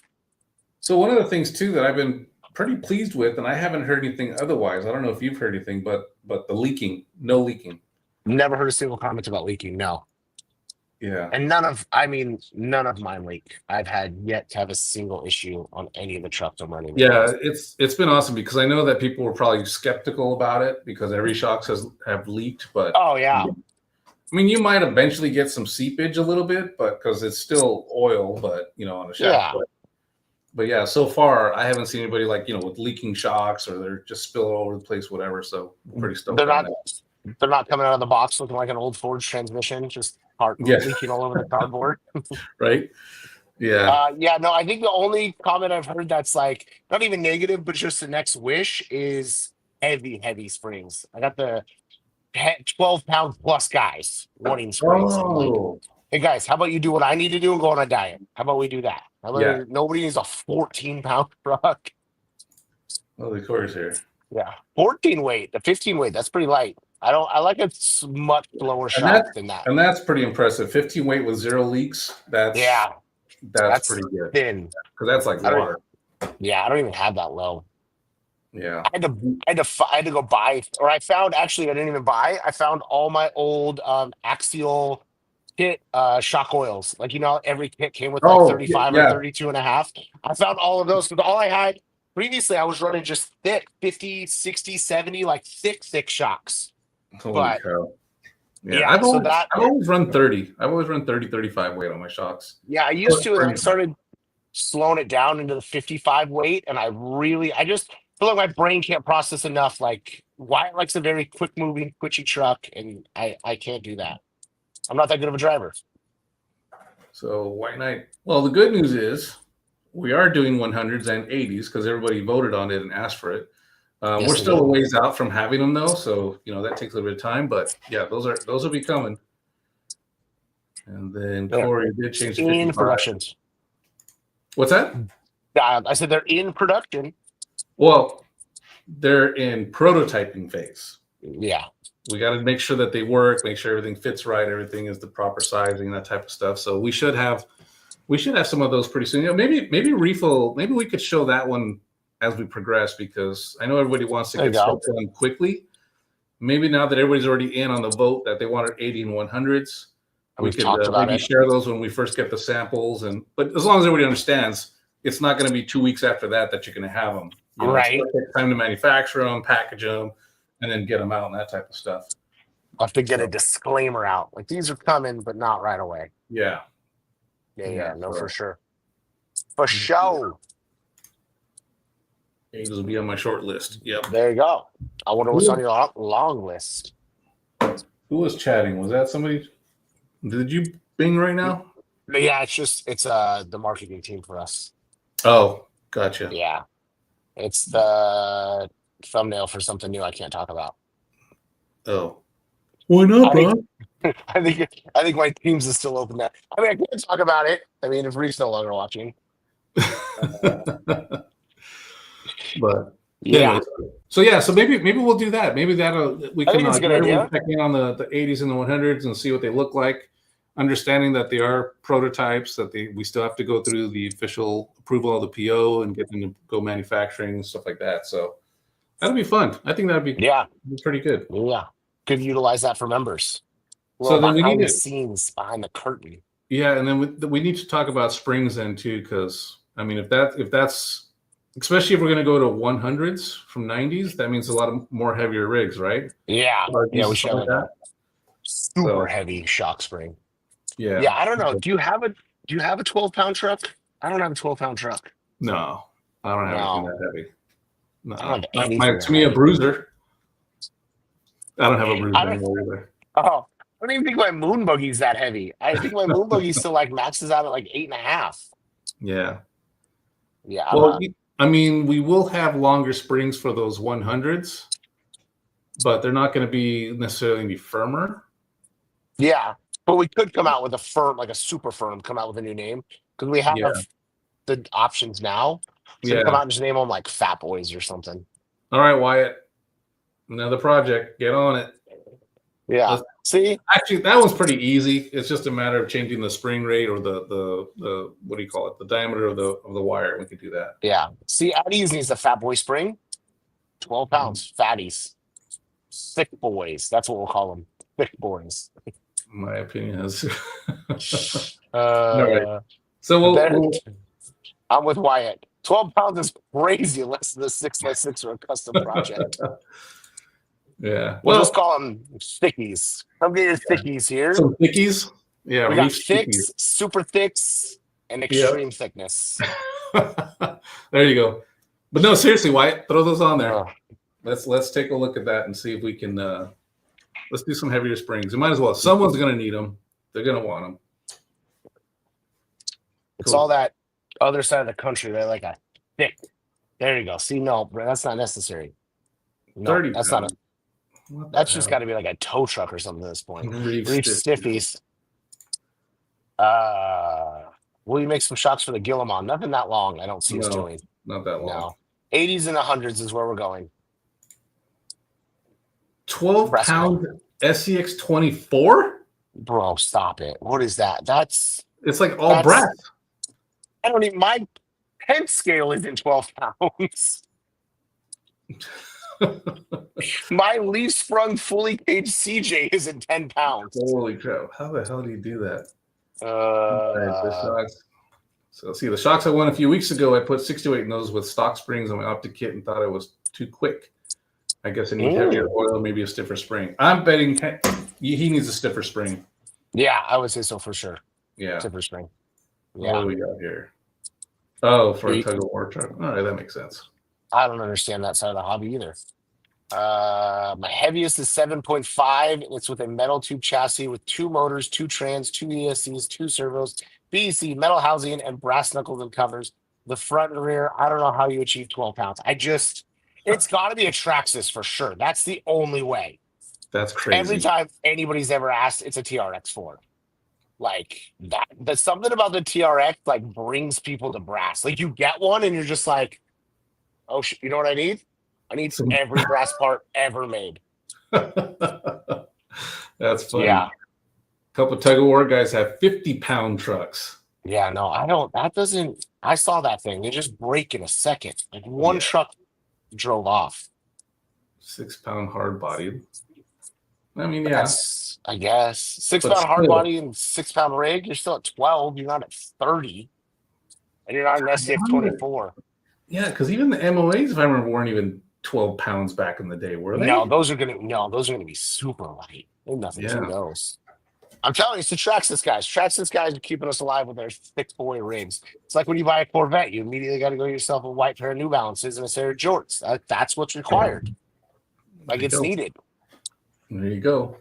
Speaker 2: So one of the things too that I've been pretty pleased with, and I haven't heard anything otherwise. I don't know if you've heard anything, but the leaking, no leaking.
Speaker 4: Never heard a single comment about leaking. No.
Speaker 2: Yeah.
Speaker 4: And none of mine leak. I've had yet to have a single issue on any of the trucks I'm running.
Speaker 2: Yeah, it's been awesome, because I know that people were probably skeptical about it because every shocks have leaked, but I mean, you might eventually get some seepage a little bit, but because it's still oil, but on a shaft. But yeah, so far I haven't seen anybody like with leaking shocks or they're just spilling all over the place, whatever. So I'm pretty stoked on that.
Speaker 4: They're not coming out of the box looking like an old Ford transmission, just leaking all over the cardboard.
Speaker 2: Right? Yeah.
Speaker 4: No, I think the only comment I've heard that's like not even negative, but just the next wish is heavy springs. I got the 12-pound plus guys wanting springs. I'm like,
Speaker 2: Oh,
Speaker 4: hey guys, how about you do what I need to do and go on a diet? How about we do that?
Speaker 2: yeah.
Speaker 4: Nobody needs a 14-pound truck.
Speaker 2: Oh, the core's here.
Speaker 4: Yeah, 14 weight, the 15 weight, that's pretty light. I like a much lower shock than that.
Speaker 2: And that's pretty impressive. 15 weight with 0 leaks. That's pretty good.
Speaker 4: Thin.
Speaker 2: Because that's like water.
Speaker 4: I don't even have that low.
Speaker 2: Yeah.
Speaker 4: I had to go buy, or I found, actually I didn't even buy. I found all my old axial kit shock oils. Like, every kit came with like 35 or 32 and a half. I found all of those because all I had previously, I was running just thick 50, 60, 70, like thick shocks.
Speaker 2: Holy cow. Yeah, I've always run 30. I've always run 30, 35 weight on my shocks.
Speaker 4: Yeah, I used to, and I started slowing it down into the 55 weight, and I just feel like my brain can't process enough. Like, Wyatt likes a very quick moving, twitchy truck, and I can't do that. I'm not that good of a driver.
Speaker 2: So White Knight. Well, the good news is we are doing 100s and 80s because everybody voted on it and asked for it. We're still a ways out from having them though, so that takes a little bit of time. But yeah, those will be coming. And then Corey did change to 55.
Speaker 4: In production.
Speaker 2: What's that?
Speaker 4: I said they're in production.
Speaker 2: Well, they're in prototyping phase.
Speaker 4: Yeah.
Speaker 2: We got to make sure that they work, make sure everything fits right, everything is the proper sizing, that type of stuff. So we should have some of those pretty soon. Maybe we could show that one as we progress, because I know everybody wants to get stuff done quickly. Maybe now that everybody's already in on the vote that they wanted 80 and 100s, we could maybe share those when we first get the samples. But as long as everybody understands, it's not going to be 2 weeks after that you're going to have them.
Speaker 4: Right.
Speaker 2: It's going to take time to manufacture them, package them, and then get them out and that type of stuff.
Speaker 4: I'll have to get a disclaimer out. Like, these are coming, but not right away.
Speaker 2: Yeah.
Speaker 4: Yeah, for sure. For sure.
Speaker 2: These will be on my short list. Yep.
Speaker 4: There you go. I wonder what's on your long list.
Speaker 2: Who was chatting? Was that somebody? Did you Bing right now?
Speaker 4: Yeah, it's the marketing team for us.
Speaker 2: Oh, gotcha.
Speaker 4: Yeah. It's the thumbnail for something new I can't talk about.
Speaker 2: Oh. Why not, bro?
Speaker 4: I think my Teams is still open. I can't talk about it. If Reef's no longer watching.
Speaker 2: But yeah. So maybe we'll do that. Maybe we can
Speaker 4: check
Speaker 2: in on the 80s and the 100s and see what they look like. Understanding that they are prototypes, that we still have to go through the official approval of the PO and get them to go manufacturing and stuff like that. So that'll be fun. I think that'd be pretty good.
Speaker 4: Yeah, could utilize that for members.
Speaker 2: So then we need
Speaker 4: the scenes behind the curtain.
Speaker 2: Yeah, and then we need to talk about springs then too, because if that's especially if we're going to go to 100s from 90s, that means a lot of more heavier rigs, right?
Speaker 4: Yeah, we should have that. Super heavy shock spring.
Speaker 2: Yeah.
Speaker 4: I don't know. Do you have a 12-pound truck? I don't have a 12-pound truck.
Speaker 2: No, I don't have anything that heavy. No,
Speaker 4: I don't have anything
Speaker 2: to me a bruiser. I don't have a bruiser anymore either.
Speaker 4: Oh, I don't even think my moon buggy's that heavy. I think my moon buggy still maxes out at 8.5.
Speaker 2: Yeah.
Speaker 4: Yeah.
Speaker 2: Well, we will have longer springs for those 100s, but they're not going to necessarily be firmer.
Speaker 4: Yeah. But we could come out with a firm, like a super firm, come out with a new name, because we have the options now. So come out and just name them like Fat Boys or something.
Speaker 2: All right, Wyatt. Another project. Get on it.
Speaker 4: Yeah. See?
Speaker 2: Actually, that one's pretty easy. It's just a matter of changing the spring rate or the what do you call it? The diameter of the wire. We could do that.
Speaker 4: Yeah. See, Addies needs a Fat Boy spring. 12 pounds. Fatties. Thick boys. That's what we'll call them. Thick boys.
Speaker 2: My opinion is.
Speaker 4: All
Speaker 2: right. So
Speaker 4: I'm with Wyatt. 12 pounds is crazy unless the 6x6 or a custom project.
Speaker 2: Yeah.
Speaker 4: We'll just call them thickies. Come get your thickies here.
Speaker 2: Some thickies? Yeah.
Speaker 4: We got thicks, super thicks, and extreme thickness.
Speaker 2: There you go. But no, seriously, Wyatt, throw those on there. Let's take a look at that and see if we can. Let's do some heavier springs. You might as well. Someone's going to need them. They're going to want them.
Speaker 4: It's all that other side of the country. They're like a thick. There you go. See, no, that's not necessary. No,
Speaker 2: 30
Speaker 4: that's
Speaker 2: pounds.
Speaker 4: not. That's just got to be like a tow truck or something at this point.
Speaker 2: Reef
Speaker 4: stiffies. Will you make some shots for the Guillemot? Nothing that long. I don't see us doing.
Speaker 2: Not that long.
Speaker 4: No. 80s and 100s is where we're going.
Speaker 2: 12-pound SCX 24?
Speaker 4: Bro, stop it. What is that?
Speaker 2: It's like all brass.
Speaker 4: I don't even. My pen scale is in 12 pounds. My leaf sprung fully caged CJ is in 10 pounds.
Speaker 2: Holy crap. How the hell do you do that? The shocks. So see, the shocks I won a few weeks ago, I put 6-8 in those with stock springs on my optic kit and thought it was too quick. I guess I need heavier oil, maybe a stiffer spring. I'm betting he needs a stiffer spring.
Speaker 4: Yeah, I would say so for sure.
Speaker 2: Yeah.
Speaker 4: Stiffer spring.
Speaker 2: Yeah. What do we got here? Oh, for a tug of war truck. All right, that makes sense.
Speaker 4: I don't understand that side of the hobby either. My heaviest is 7.5, and it's with a metal tube chassis with 2 motors, 2 trans, 2 ESCs, 2 servos, BEC, metal housing, and brass knuckles and covers. The front and rear, I don't know how you achieve 12 pounds. It's got to be a Traxxas for sure. That's the only way.
Speaker 2: That's crazy.
Speaker 4: Every time anybody's ever asked, it's a TRX4. Like that. There's something about the TRX like brings people to brass. Like you get one and you're just like, oh, you know what I need? I need every brass part ever made.
Speaker 2: That's funny.
Speaker 4: Yeah.
Speaker 2: A couple tug of war guys have 50-pound trucks.
Speaker 4: Yeah, no, I don't. That doesn't. I saw that thing. They just break in a second. Like one truck drove off.
Speaker 2: 6-pound hard bodied. I mean, yeah.
Speaker 4: I guess 6-pound hard body and 6-pound rig. You're still at 12. You're not at 30, and you're not an SCX 24.
Speaker 2: Yeah, because even the MOAs, if I remember, weren't even 12 pounds back in the day, were they?
Speaker 4: No, those are gonna be super light. Ain't nothing to those. I'm telling you, it's the Traxxas guys. Traxxas guys are keeping us alive with their thick boy rigs. It's like when you buy a Corvette, you immediately got to go get yourself a white pair of New Balances and a pair of jorts. That's what's required. Like it's needed.
Speaker 2: There you go.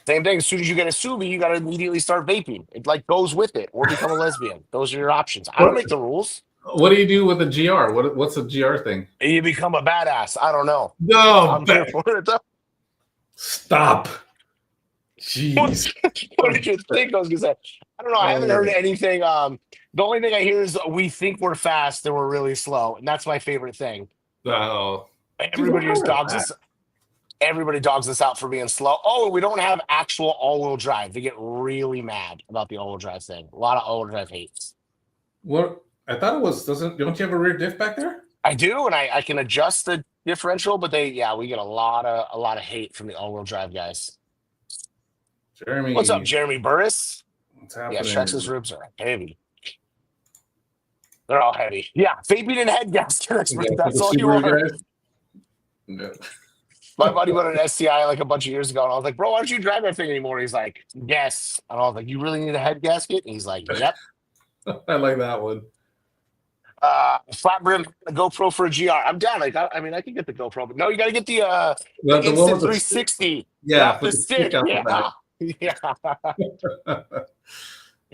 Speaker 4: Same thing. As soon as you get a Subi, you got to immediately start vaping. It like goes with it, or become a lesbian. Those are your options. I don't make the rules.
Speaker 2: What do you do with a GR? What's a GR thing?
Speaker 4: You become a badass. I don't know.
Speaker 2: No,
Speaker 4: I'm here for it though.
Speaker 2: Stop. Jeez.
Speaker 4: What did you think I was gonna say? I don't know. I haven't heard anything. The only thing I hear is we think we're fast and we're really slow, and that's my favorite thing.
Speaker 2: Oh,
Speaker 4: everybody just dogs us. Everybody dogs us out for being slow. Oh, we don't have actual all-wheel drive. They get really mad about the all-wheel drive thing. A lot of all-wheel drive hates.
Speaker 2: What I thought it was don't you have a rear diff back there?
Speaker 4: I do, and I can adjust the differential, but we get a lot of hate from the all-wheel drive guys.
Speaker 2: Jeremy,
Speaker 4: what's up, Jeremy Burris?
Speaker 2: What's happening?
Speaker 4: Yeah, Traxxas ribs are heavy. They're all heavy. Yeah, vaping and head gasket. That's all you want.
Speaker 2: Yeah.
Speaker 4: My buddy went on an SCI like a bunch of years ago, and I was like, "Bro, why don't you drive that thing anymore?" He's like, "Yes." And I was like, "You really need a head gasket?" And he's like, "Yep."
Speaker 2: I like that one.
Speaker 4: Flat brim GoPro for a GR. I'm down. Like, I mean, I can get the GoPro, but no, you got to get the Instant 360.
Speaker 2: Yeah,
Speaker 4: the stick. Yeah.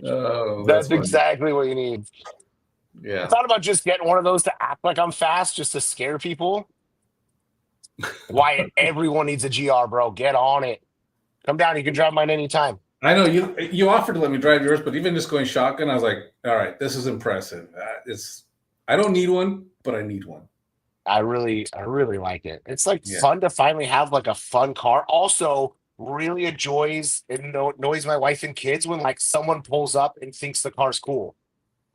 Speaker 2: Oh,
Speaker 4: that's exactly what you need.
Speaker 2: Yeah.
Speaker 4: I thought about just getting one of those to act like I'm fast, just to scare people. Wyatt, everyone needs a GR, bro. Get on it. Come down. You can drive mine anytime.
Speaker 2: I know you offered to let me drive yours, but even just going shotgun, I was like, all right, this is impressive. I don't need one, but I need one.
Speaker 4: I really like it. It's like fun to finally have like a fun car. Also, really enjoys and annoys my wife and kids when like someone pulls up and thinks the car's cool.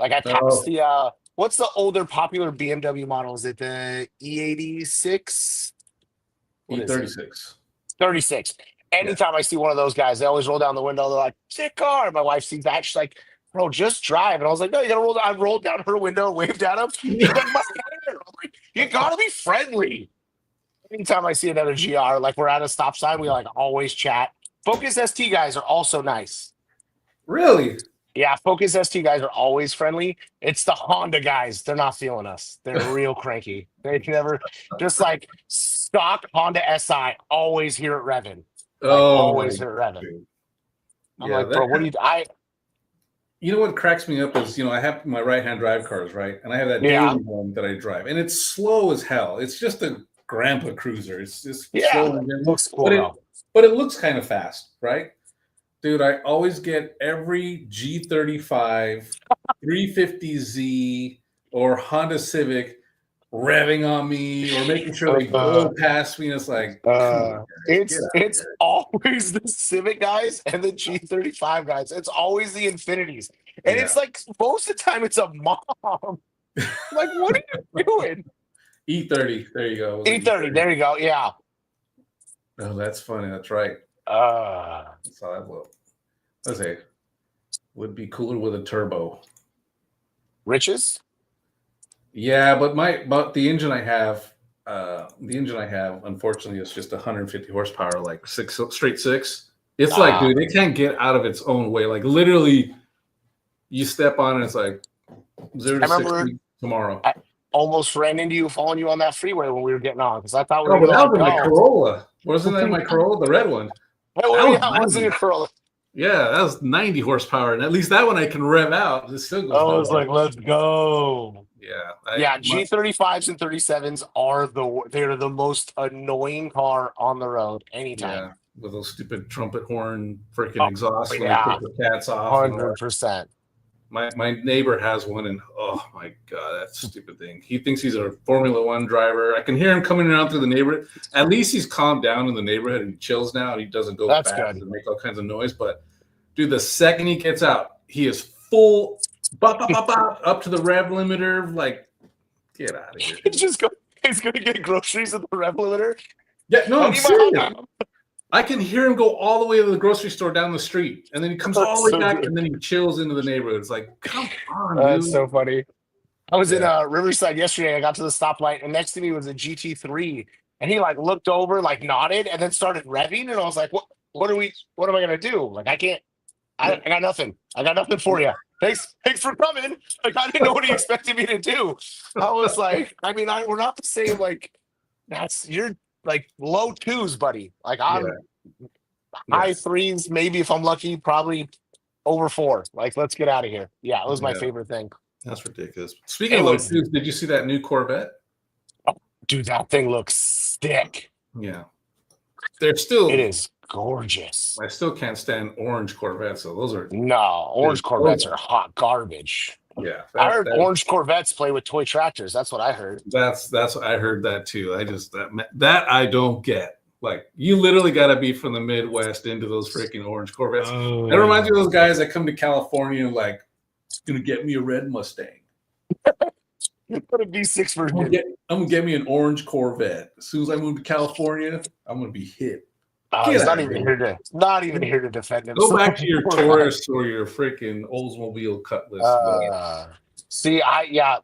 Speaker 4: Like I passed the what's the older popular BMW model? Is it the E86?
Speaker 2: E36.
Speaker 4: 36. Anytime I see one of those guys, they always roll down the window. They're like, "Sick car." My wife sees that. She's like, "Bro, just drive." And I was like, "No, you gotta roll down." I rolled down her window, waved at him. He bent my hair. I'm like, you gotta be friendly. Anytime I see another GR, like we're at a stop sign, we like always chat. Focus ST guys are also nice.
Speaker 2: Really?
Speaker 4: Yeah, Focus ST guys are always friendly. It's the Honda guys. They're not feeling us. They're real cranky. They never, just like stock Honda SI, always hear it revving. Like,
Speaker 2: Oh my
Speaker 4: always hear it revving.
Speaker 2: God.
Speaker 4: I'm
Speaker 2: Yeah,
Speaker 4: like, bro, what do
Speaker 2: you know what cracks me up is, I have my right-hand drive cars, right? And I have that
Speaker 4: yeah,
Speaker 2: daily one that I drive, and it's slow as hell. It's just a grandpa cruiser. It's just
Speaker 4: yeah.
Speaker 2: slow, and
Speaker 4: Looks cool
Speaker 2: but
Speaker 4: though.
Speaker 2: it looks kind of fast, right? Dude, I always get every G35, 350Z, or Honda Civic revving on me or making sure they blow past me. And it's like, come on, guys, get out of
Speaker 4: It's
Speaker 2: here.
Speaker 4: always the Civic guys and the G35 guys. It's always the Infinities. And
Speaker 2: Yeah.
Speaker 4: it's like most of the time it's a mom. Like, what are you doing?
Speaker 2: E30, there you go.
Speaker 4: E30, there you go. Yeah.
Speaker 2: Oh, that's funny. That's right. That's how that looked. Let's say would be cooler with a turbo.
Speaker 4: Riches?
Speaker 2: Yeah, but the engine I have, unfortunately, is just 150 horsepower, like straight six. It's like, dude, it can't get out of its own way. Like literally, you step on it, it's like 0 to 60 tomorrow.
Speaker 4: I almost ran into you, following you on that freeway when we were getting on because I thought we
Speaker 2: Oh,
Speaker 4: were
Speaker 2: but that was in my
Speaker 4: go.
Speaker 2: Corolla. Wasn't that my Corolla, the red one?
Speaker 4: That was in your Corolla.
Speaker 2: Yeah, that was 90 horsepower, and at least that one I can rev out. It still goes.
Speaker 4: I was like, let's go.
Speaker 2: Yeah,
Speaker 4: G35s and 37s they're the most annoying car on the road anytime.
Speaker 2: Yeah, with those stupid trumpet horn freaking exhausts when they take the cats off.
Speaker 4: 100%.
Speaker 2: My neighbor has one, and oh my god, that stupid thing. He thinks he's a Formula One driver. I can hear him coming around through the neighborhood. At least he's calmed down in the neighborhood and he chills now, and he doesn't go fast and make all kinds of noise. But dude, the second he gets out, he is full up to the rev limiter. Like, get out of here.
Speaker 4: He's gonna get groceries at the rev limiter.
Speaker 2: Yeah, no, I'm serious. I can hear him go all the way to the grocery store down the street, and then he comes all the way back, and then he chills into the neighborhood. It's like, come on, dude.
Speaker 4: That's so funny. I was in Riverside yesterday. I got to the stoplight, and next to me was a GT3, and he like looked over, like nodded, and then started revving, and I was like, what am I gonna do? Like, I can't. I got nothing. I got nothing for you. Thanks for coming. Like, I didn't know what he expected me to do. I was like, we're not the same. Like, you're like low twos, buddy. Like, I'm high threes, maybe if I'm lucky, probably over 4. Like, let's get out of here. Yeah, it was my favorite thing.
Speaker 2: That's ridiculous. Speaking of low twos, did you see that new Corvette?
Speaker 4: Oh, dude, that thing looks sick.
Speaker 2: Yeah. It
Speaker 4: is gorgeous.
Speaker 2: I still can't stand orange Corvettes, so those are
Speaker 4: orange Corvettes are hot garbage.
Speaker 2: Yeah,
Speaker 4: I heard orange Corvettes play with toy tractors. That's what I heard.
Speaker 2: I heard that too. I just that I don't get. Like, you literally got to be from the Midwest into those freaking orange Corvettes. It reminds me of those guys that come to California and like, gonna get me a red Mustang.
Speaker 4: Put a V6 version.
Speaker 2: I'm gonna get me an orange Corvette. As soon as I move to California, I'm gonna be hit.
Speaker 4: He's not even here to defend him.
Speaker 2: Go back to your Taurus or your freaking Oldsmobile Cutlass.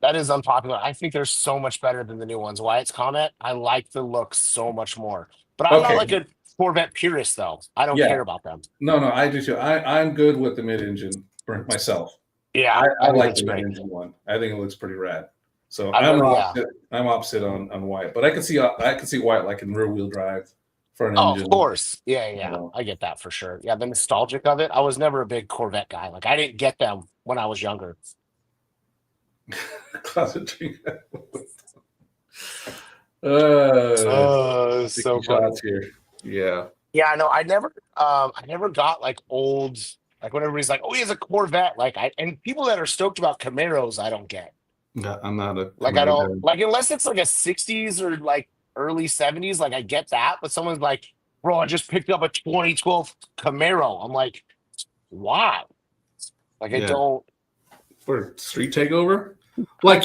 Speaker 4: That is unpopular. I think they're so much better than the new ones. Wyatt's comment, I like the look so much more. But I'm not like a Corvette purist, though. I don't care about them.
Speaker 2: No, I do too. I'm good with the mid-engine myself.
Speaker 4: Yeah,
Speaker 2: I like the mid-engine one. I think it looks pretty rad. So I'm opposite on Wyatt, but I can see Wyatt like in rear-wheel drive.
Speaker 4: Of course. Yeah. I get that for sure. Yeah, the nostalgic of it. I was never a big Corvette guy. Like, I didn't get them when I was younger.
Speaker 2: Closet drink.
Speaker 4: So
Speaker 2: shots here. Yeah.
Speaker 4: Yeah, no, I never got like old, like when everybody's like, oh, he has a Corvette. Like, and people that are stoked about Camaros, I don't get.
Speaker 2: No, I'm not a
Speaker 4: like, I don't like, unless it's like a 60s or like early 70s, like I get that, but someone's like, bro, I just picked up a 2012 Camaro. I'm like, wow. Like, I don't.
Speaker 2: For street takeover? Like,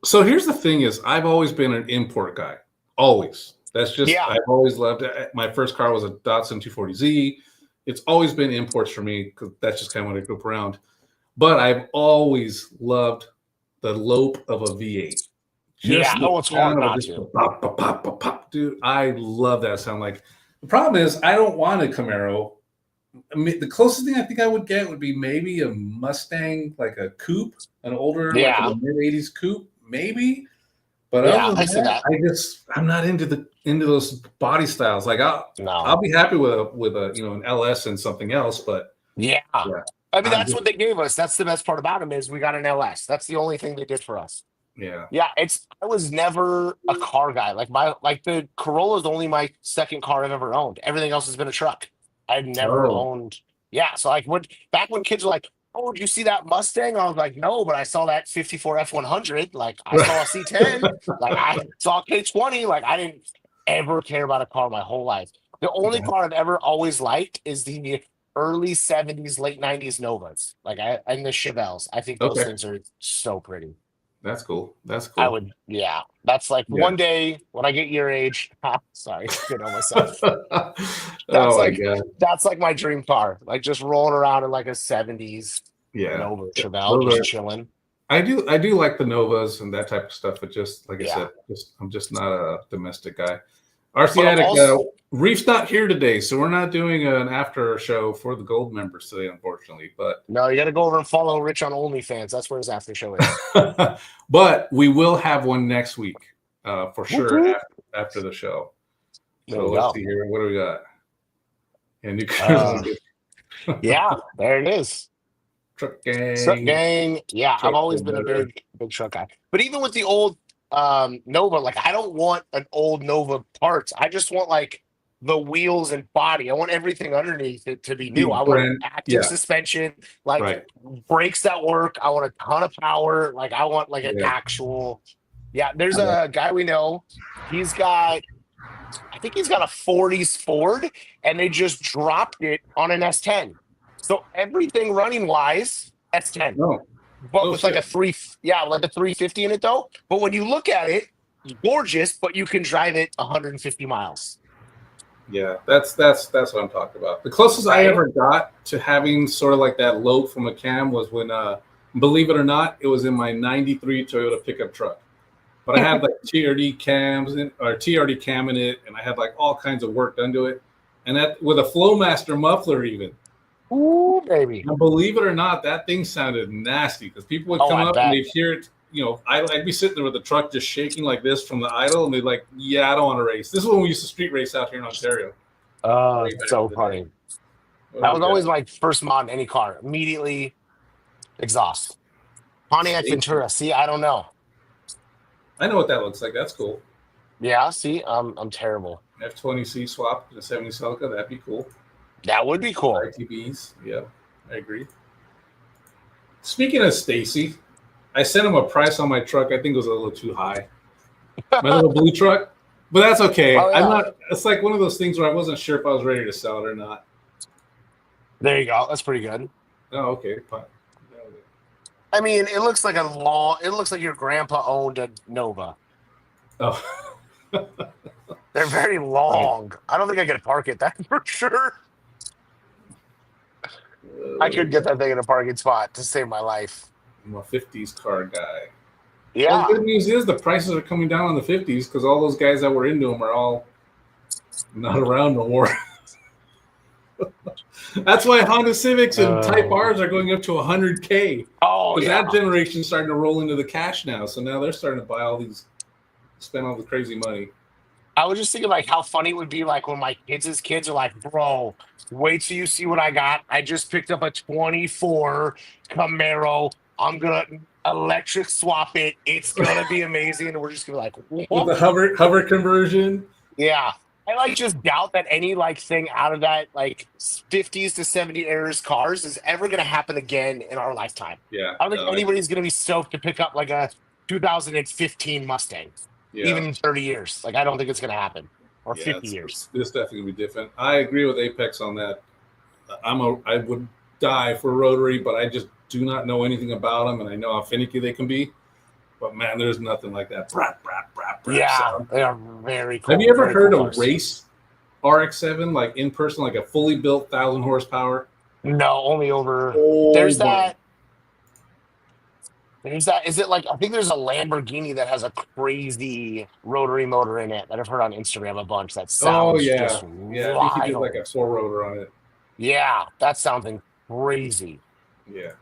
Speaker 2: so here's the thing is, I've always been an import guy. Always. That's just, I've always loved it. My first car was a Datsun 240Z. It's always been imports for me because that's just kind of what I grew up around. But I've always loved the lope of a V8.
Speaker 4: It's hard not to.
Speaker 2: Pop, dude, I love that sound. Like, the problem is I don't want a Camaro. the closest thing I think I would get would be maybe a Mustang, like a coupe, an older, like a mid '80s coupe, maybe. But other than that, I'm not into those body styles. Like I'll be happy with a an LS and something else, but
Speaker 4: I mean, that's what they gave us. That's the best part about them is we got an LS. That's the only thing they did for us.
Speaker 2: Yeah.
Speaker 4: I was never a car guy. Like the Corolla is only my second car I've ever owned. Everything else has been a truck. I've never owned. Yeah. So like back when kids were like, "Oh, did you see that Mustang?" I was like, "No, but I saw that 54 F100. Like I saw a C10. Like I saw a K20. Like I didn't ever care about a car my whole life. The only car I've ever always liked is the early 70s, late 90s Novas. Like and the Chevelles. I think those things are so pretty.
Speaker 2: That's cool. That's cool.
Speaker 4: I would, That's like one day when I get your age. Sorry, get on myself. That's like my dream car. Like just rolling around in like a 70s Nova Chevelle, just chilling.
Speaker 2: I do like the Novas and that type of stuff, but just like I said, I'm just not a domestic guy. RC Addict, Reef's not here today, so we're not doing an after show for the gold members today, unfortunately. But
Speaker 4: no, you got to go over and follow Rich on OnlyFans. That's where his after show is.
Speaker 2: But we will have one next week for sure after the show. So let's see here. What do we got? And
Speaker 4: there it is.
Speaker 2: Truck gang.
Speaker 4: Truck gang. Yeah, I've always been a big truck guy. But even with the old Nova, like I don't want an old Nova parts. I just want like the wheels and body. I want everything underneath it to be new. I want active suspension, like brakes that work. I want a ton of power. Like I want like an actual. Yeah, there's a guy we know. I think he's got a 40s Ford, and they just dropped it on an S10. So everything running wise, S10. But with like a 350 in it though. But when you look at it, it's gorgeous, but you can drive it 150 miles.
Speaker 2: Yeah, that's what I'm talking about. The closest I ever got to having sort of like that lope from a cam was when, believe it or not, it was in my '93 Toyota pickup truck. But I had like TRD TRD cam in it, and I had like all kinds of work done to it, and that with a Flowmaster muffler even.
Speaker 4: Ooh, baby!
Speaker 2: And believe it or not, that thing sounded nasty because people would come up and they'd hear it. I'd be sitting there with the truck just shaking like this from the idle, and they'd like, "Yeah, I don't want to race." This is when we used to street race out here in Ontario.
Speaker 4: Oh, so funny. That was always my first mod in any car. Immediately exhaust. Pontiac Ventura. See, I don't know.
Speaker 2: I know what that looks like. That's cool.
Speaker 4: Yeah, see, I'm terrible.
Speaker 2: F20C swap to 70 Celica. That'd be cool.
Speaker 4: That would be cool.
Speaker 2: ITBs. Yeah, I agree. Speaking of Stacy, I sent him a price on my truck. I think it was a little too high. My little blue truck. But that's okay. I'm not. It's like one of those things where I wasn't sure if I was ready to sell it or not.
Speaker 4: There you go. That's pretty good.
Speaker 2: Oh, okay. Fine.
Speaker 4: I mean, it looks like it looks like your grandpa owned a Nova.
Speaker 2: Oh.
Speaker 4: They're very long. I don't think I could park it. That's for sure. I could get that thing in a parking spot to save my life.
Speaker 2: I'm a 50s car guy.
Speaker 4: Yeah.
Speaker 2: Well, the good news is the prices are coming down on the 50s because all those guys that were into them are all not around no more. That's why Honda Civics and Type Rs are going up to $100K.
Speaker 4: Oh,
Speaker 2: because that generation's starting to roll into the cash now. So now they're starting to buy spend all the crazy money.
Speaker 4: I was just thinking like how funny it would be like when my kids are like, bro, wait till you see what I got. I just picked up a 24 Camaro. I'm gonna electric swap it. It's gonna be amazing. And we're just gonna be like, what?
Speaker 2: With the hover conversion.
Speaker 4: Yeah. I like just doubt that any like thing out of that like 50s to 70 eras cars is ever gonna happen again in our lifetime.
Speaker 2: Yeah.
Speaker 4: I don't think anybody's gonna be stoked to pick up like a 2015 Mustang. Yeah. Even in 30 years. Like I don't think it's gonna happen. Or 50 years.
Speaker 2: It's definitely gonna be different. I agree with Apex on that. I would die for rotary, but I just do not know anything about them, and I know how finicky they can be. But man, there's nothing like that. Brap, brap, brap, brap
Speaker 4: yeah,
Speaker 2: sound.
Speaker 4: They are very cool.
Speaker 2: Have you ever heard a race RX-7 like in person, like a fully built 1,000 horsepower?
Speaker 4: No, only over. There's that. Is it like I think there's a Lamborghini that has a crazy rotary motor in it that I've heard on Instagram a bunch. That sounds
Speaker 2: I think he did like a 4-rotor on it.
Speaker 4: Yeah, that's something crazy.
Speaker 2: Yeah.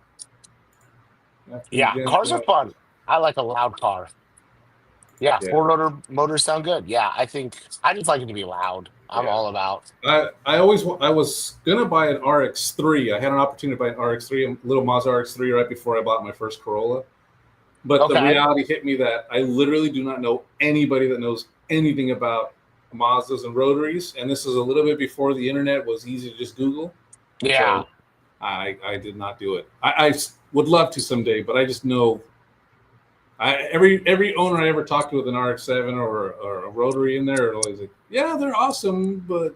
Speaker 4: Yeah, cars are fun. I like a loud car. Yeah,
Speaker 2: Yeah.
Speaker 4: four motors sound good. Yeah, I just like it to be loud. I'm all about.
Speaker 2: I was gonna buy an RX-3. I had an opportunity to buy an RX-3, a little Mazda RX-3, right before I bought my first Corolla. But the
Speaker 4: Okay.
Speaker 2: reality hit me that I literally do not know anybody that knows anything about Mazdas and rotaries, and this is a little bit before the internet was easy to just Google.
Speaker 4: Yeah.
Speaker 2: So I did not do it. I would love to someday, but I just know every owner I ever talked to with an RX-7 or a rotary in there are always like, yeah, they're awesome, but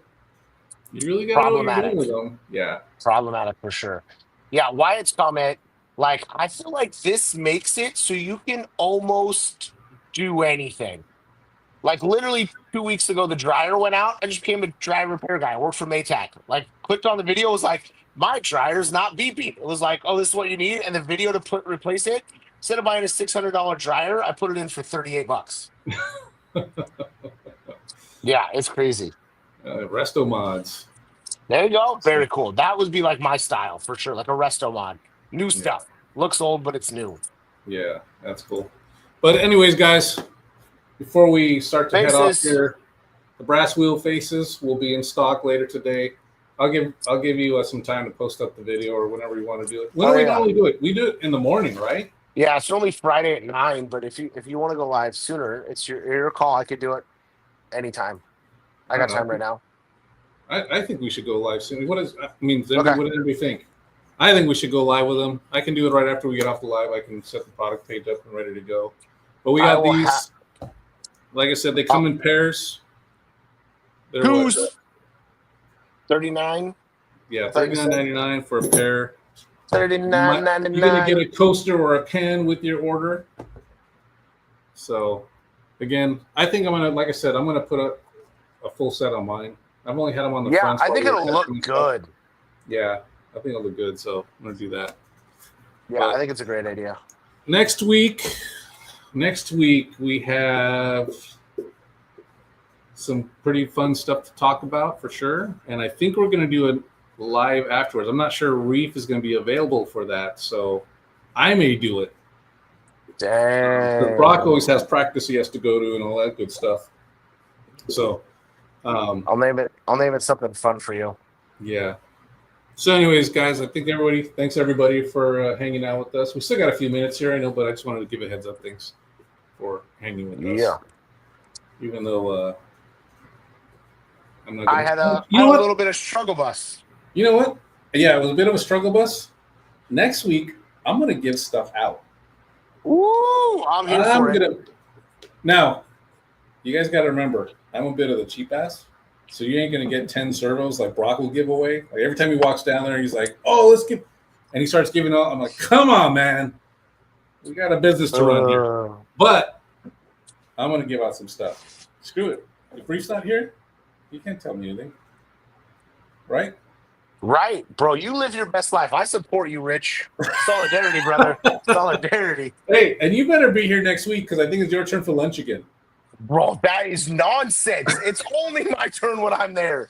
Speaker 2: you really got to know what you're doing
Speaker 4: Problematic.
Speaker 2: with them. Yeah.
Speaker 4: Problematic for sure. Yeah, Wyatt's comment, like, I feel like this makes it so you can almost do anything. Like, literally 2 weeks ago, the dryer went out. I just became a dryer repair guy. I worked for Maytag. Like, clicked on the video, was like, my dryer's not beeping. It was like, oh, this is what you need. And the video to replace it, instead of buying a $600 dryer, I put it in for $38. Yeah, it's crazy.
Speaker 2: Resto mods.
Speaker 4: There you go. Very cool. That would be like my style for sure, like a resto mod. New
Speaker 2: Yeah.
Speaker 4: stuff. Looks old, but it's new.
Speaker 2: Yeah, that's cool. But anyways, guys, before we start to head off
Speaker 4: Faces.
Speaker 2: here, the brass wheel faces will be in stock later today. I'll give you some time to post up the video or whenever you want to do it. When do we normally do it? We do it in the morning, right?
Speaker 4: Yeah, it's only Friday at 9, but if you want to go live sooner, it's your call. I could do it anytime. I got time right now.
Speaker 2: I think we should go live soon. What does everybody think? I think we should go live with them. I can do it right after we get off the live. I can set the product page up and ready to go. But we got these. Like I said, they come in pairs.
Speaker 4: They're $39.
Speaker 2: Yeah, $39.99 for a pair.
Speaker 4: $39.99.
Speaker 2: You're gonna get a coaster or a pen with your order. So, again, I think I'm gonna, like I said, I'm gonna put a full set on mine. I've only had them on the front.
Speaker 4: Yeah, I think it'll look good.
Speaker 2: Yeah, I think it'll look good. So I'm gonna do that.
Speaker 4: Yeah, I think it's a great idea.
Speaker 2: Next week we have some pretty fun stuff to talk about for sure, and I think we're gonna do it live afterwards. I'm not sure Reef is going to be available for that, so I may do it.
Speaker 4: Dang.
Speaker 2: Brock always has practice he has to go to and all that good stuff. So
Speaker 4: I'll name it something fun for you.
Speaker 2: Yeah. So anyways, guys, thanks everybody for hanging out with us. We still got a few minutes here, I know, but I just wanted to give a heads up. Thanks for hanging with us.
Speaker 4: Yeah.
Speaker 2: Even though
Speaker 4: I had a little bit of struggle bus.
Speaker 2: You know what? Yeah, it was a bit of a struggle bus. Next week, I'm going to give stuff out.
Speaker 4: Ooh, I'm here for it.
Speaker 2: Now, you guys got to remember, I'm a bit of the cheap ass, so you ain't going to get 10 servos like Brock will give away. Like every time he walks down there, he's like, "Oh, let's give," and he starts giving out. I'm like, "Come on, man, we got a business to run here." But I'm going to give out some stuff. Screw it. If Reef's not here, you can't tell me anything, right?
Speaker 4: Right, bro. You live your best life. I support you, Rich. Solidarity, brother. Solidarity.
Speaker 2: Hey, and you better be here next week because I think it's your turn for lunch again.
Speaker 4: Bro, that is nonsense. It's only my turn when I'm there.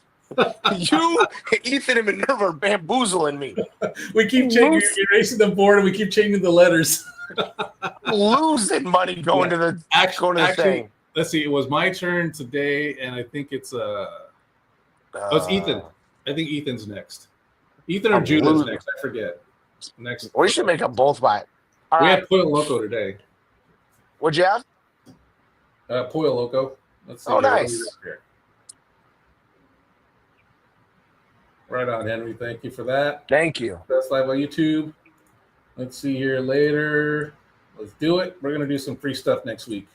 Speaker 4: You, Ethan, and Minerva are bamboozling me.
Speaker 2: We keep changing, erasing the board, and we keep changing the letters.
Speaker 4: Losing money going to the thing.
Speaker 2: Let's see. It was my turn today, and I think it's it's Ethan. I think Ethan's next. Ethan or Judah's next. I forget. Next.
Speaker 4: We should make them both buy it.
Speaker 2: We had Pollo Loco today.
Speaker 4: What'd you have?
Speaker 2: Pollo Loco. Let's see.
Speaker 4: Oh, nice.
Speaker 2: Right on, Henry. Thank you for that.
Speaker 4: Thank you.
Speaker 2: That's live on YouTube. Let's see here later. Let's do it. We're gonna do some free stuff next week.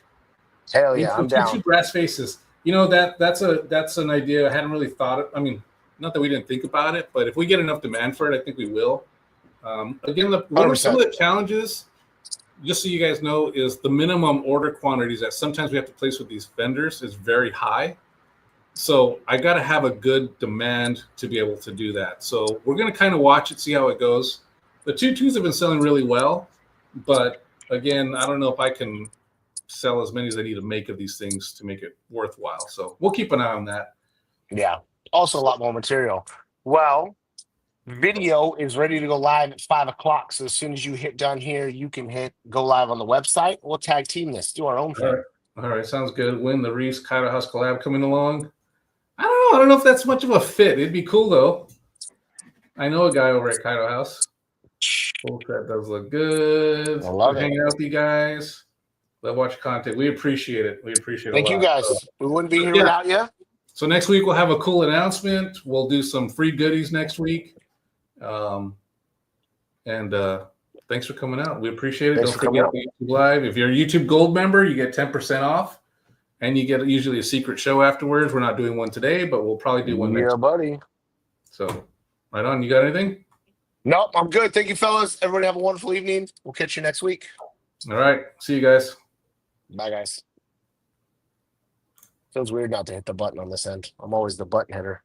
Speaker 4: Hell yeah, I'm down.
Speaker 2: 2 brass faces. You know that's an idea. I hadn't really thought of. I mean, not that we didn't think about it, but if we get enough demand for it, I think we will. Again, some of the challenges, just so you guys know, is the minimum order quantities that sometimes we have to place with these vendors is very high. So I got to have a good demand to be able to do that. So we're going to kind of watch it, see how it goes. The 2.2s have been selling really well, but again, I don't know if I can sell as many as I need to make of these things to make it worthwhile. So we'll keep an eye on that.
Speaker 4: Yeah. Also a lot more material. Well, video is ready to go live at 5 o'clock. So as soon as you hit done here, you can hit go live on the website. We'll tag team this, do our own thing.
Speaker 2: All right, sounds good. When the Reefs Kaido House collab coming along? I don't know. I don't know if that's much of a fit. It'd be cool though. I know a guy over at Kaido House. Oh, that does look good.
Speaker 4: I love it.
Speaker 2: Hanging out with you guys. Love watching content. We appreciate it. We appreciate it.
Speaker 4: Thank you guys. So, we wouldn't be here without you.
Speaker 2: So next week we'll have a cool announcement. We'll do some free goodies next week. Thanks for coming out. We appreciate it. Don't forget YouTube Live. If you're a YouTube Gold member, you get 10% off, and you get usually a secret show afterwards. We're not doing one today, but we'll probably do one next week.
Speaker 4: Buddy.
Speaker 2: So, right on. You got anything?
Speaker 4: Nope, I'm good. Thank you, fellas. Everybody have a wonderful evening. We'll catch you next week.
Speaker 2: All right. See you guys.
Speaker 4: Bye, guys. Feels weird not to hit the button on this end. I'm always the button hitter.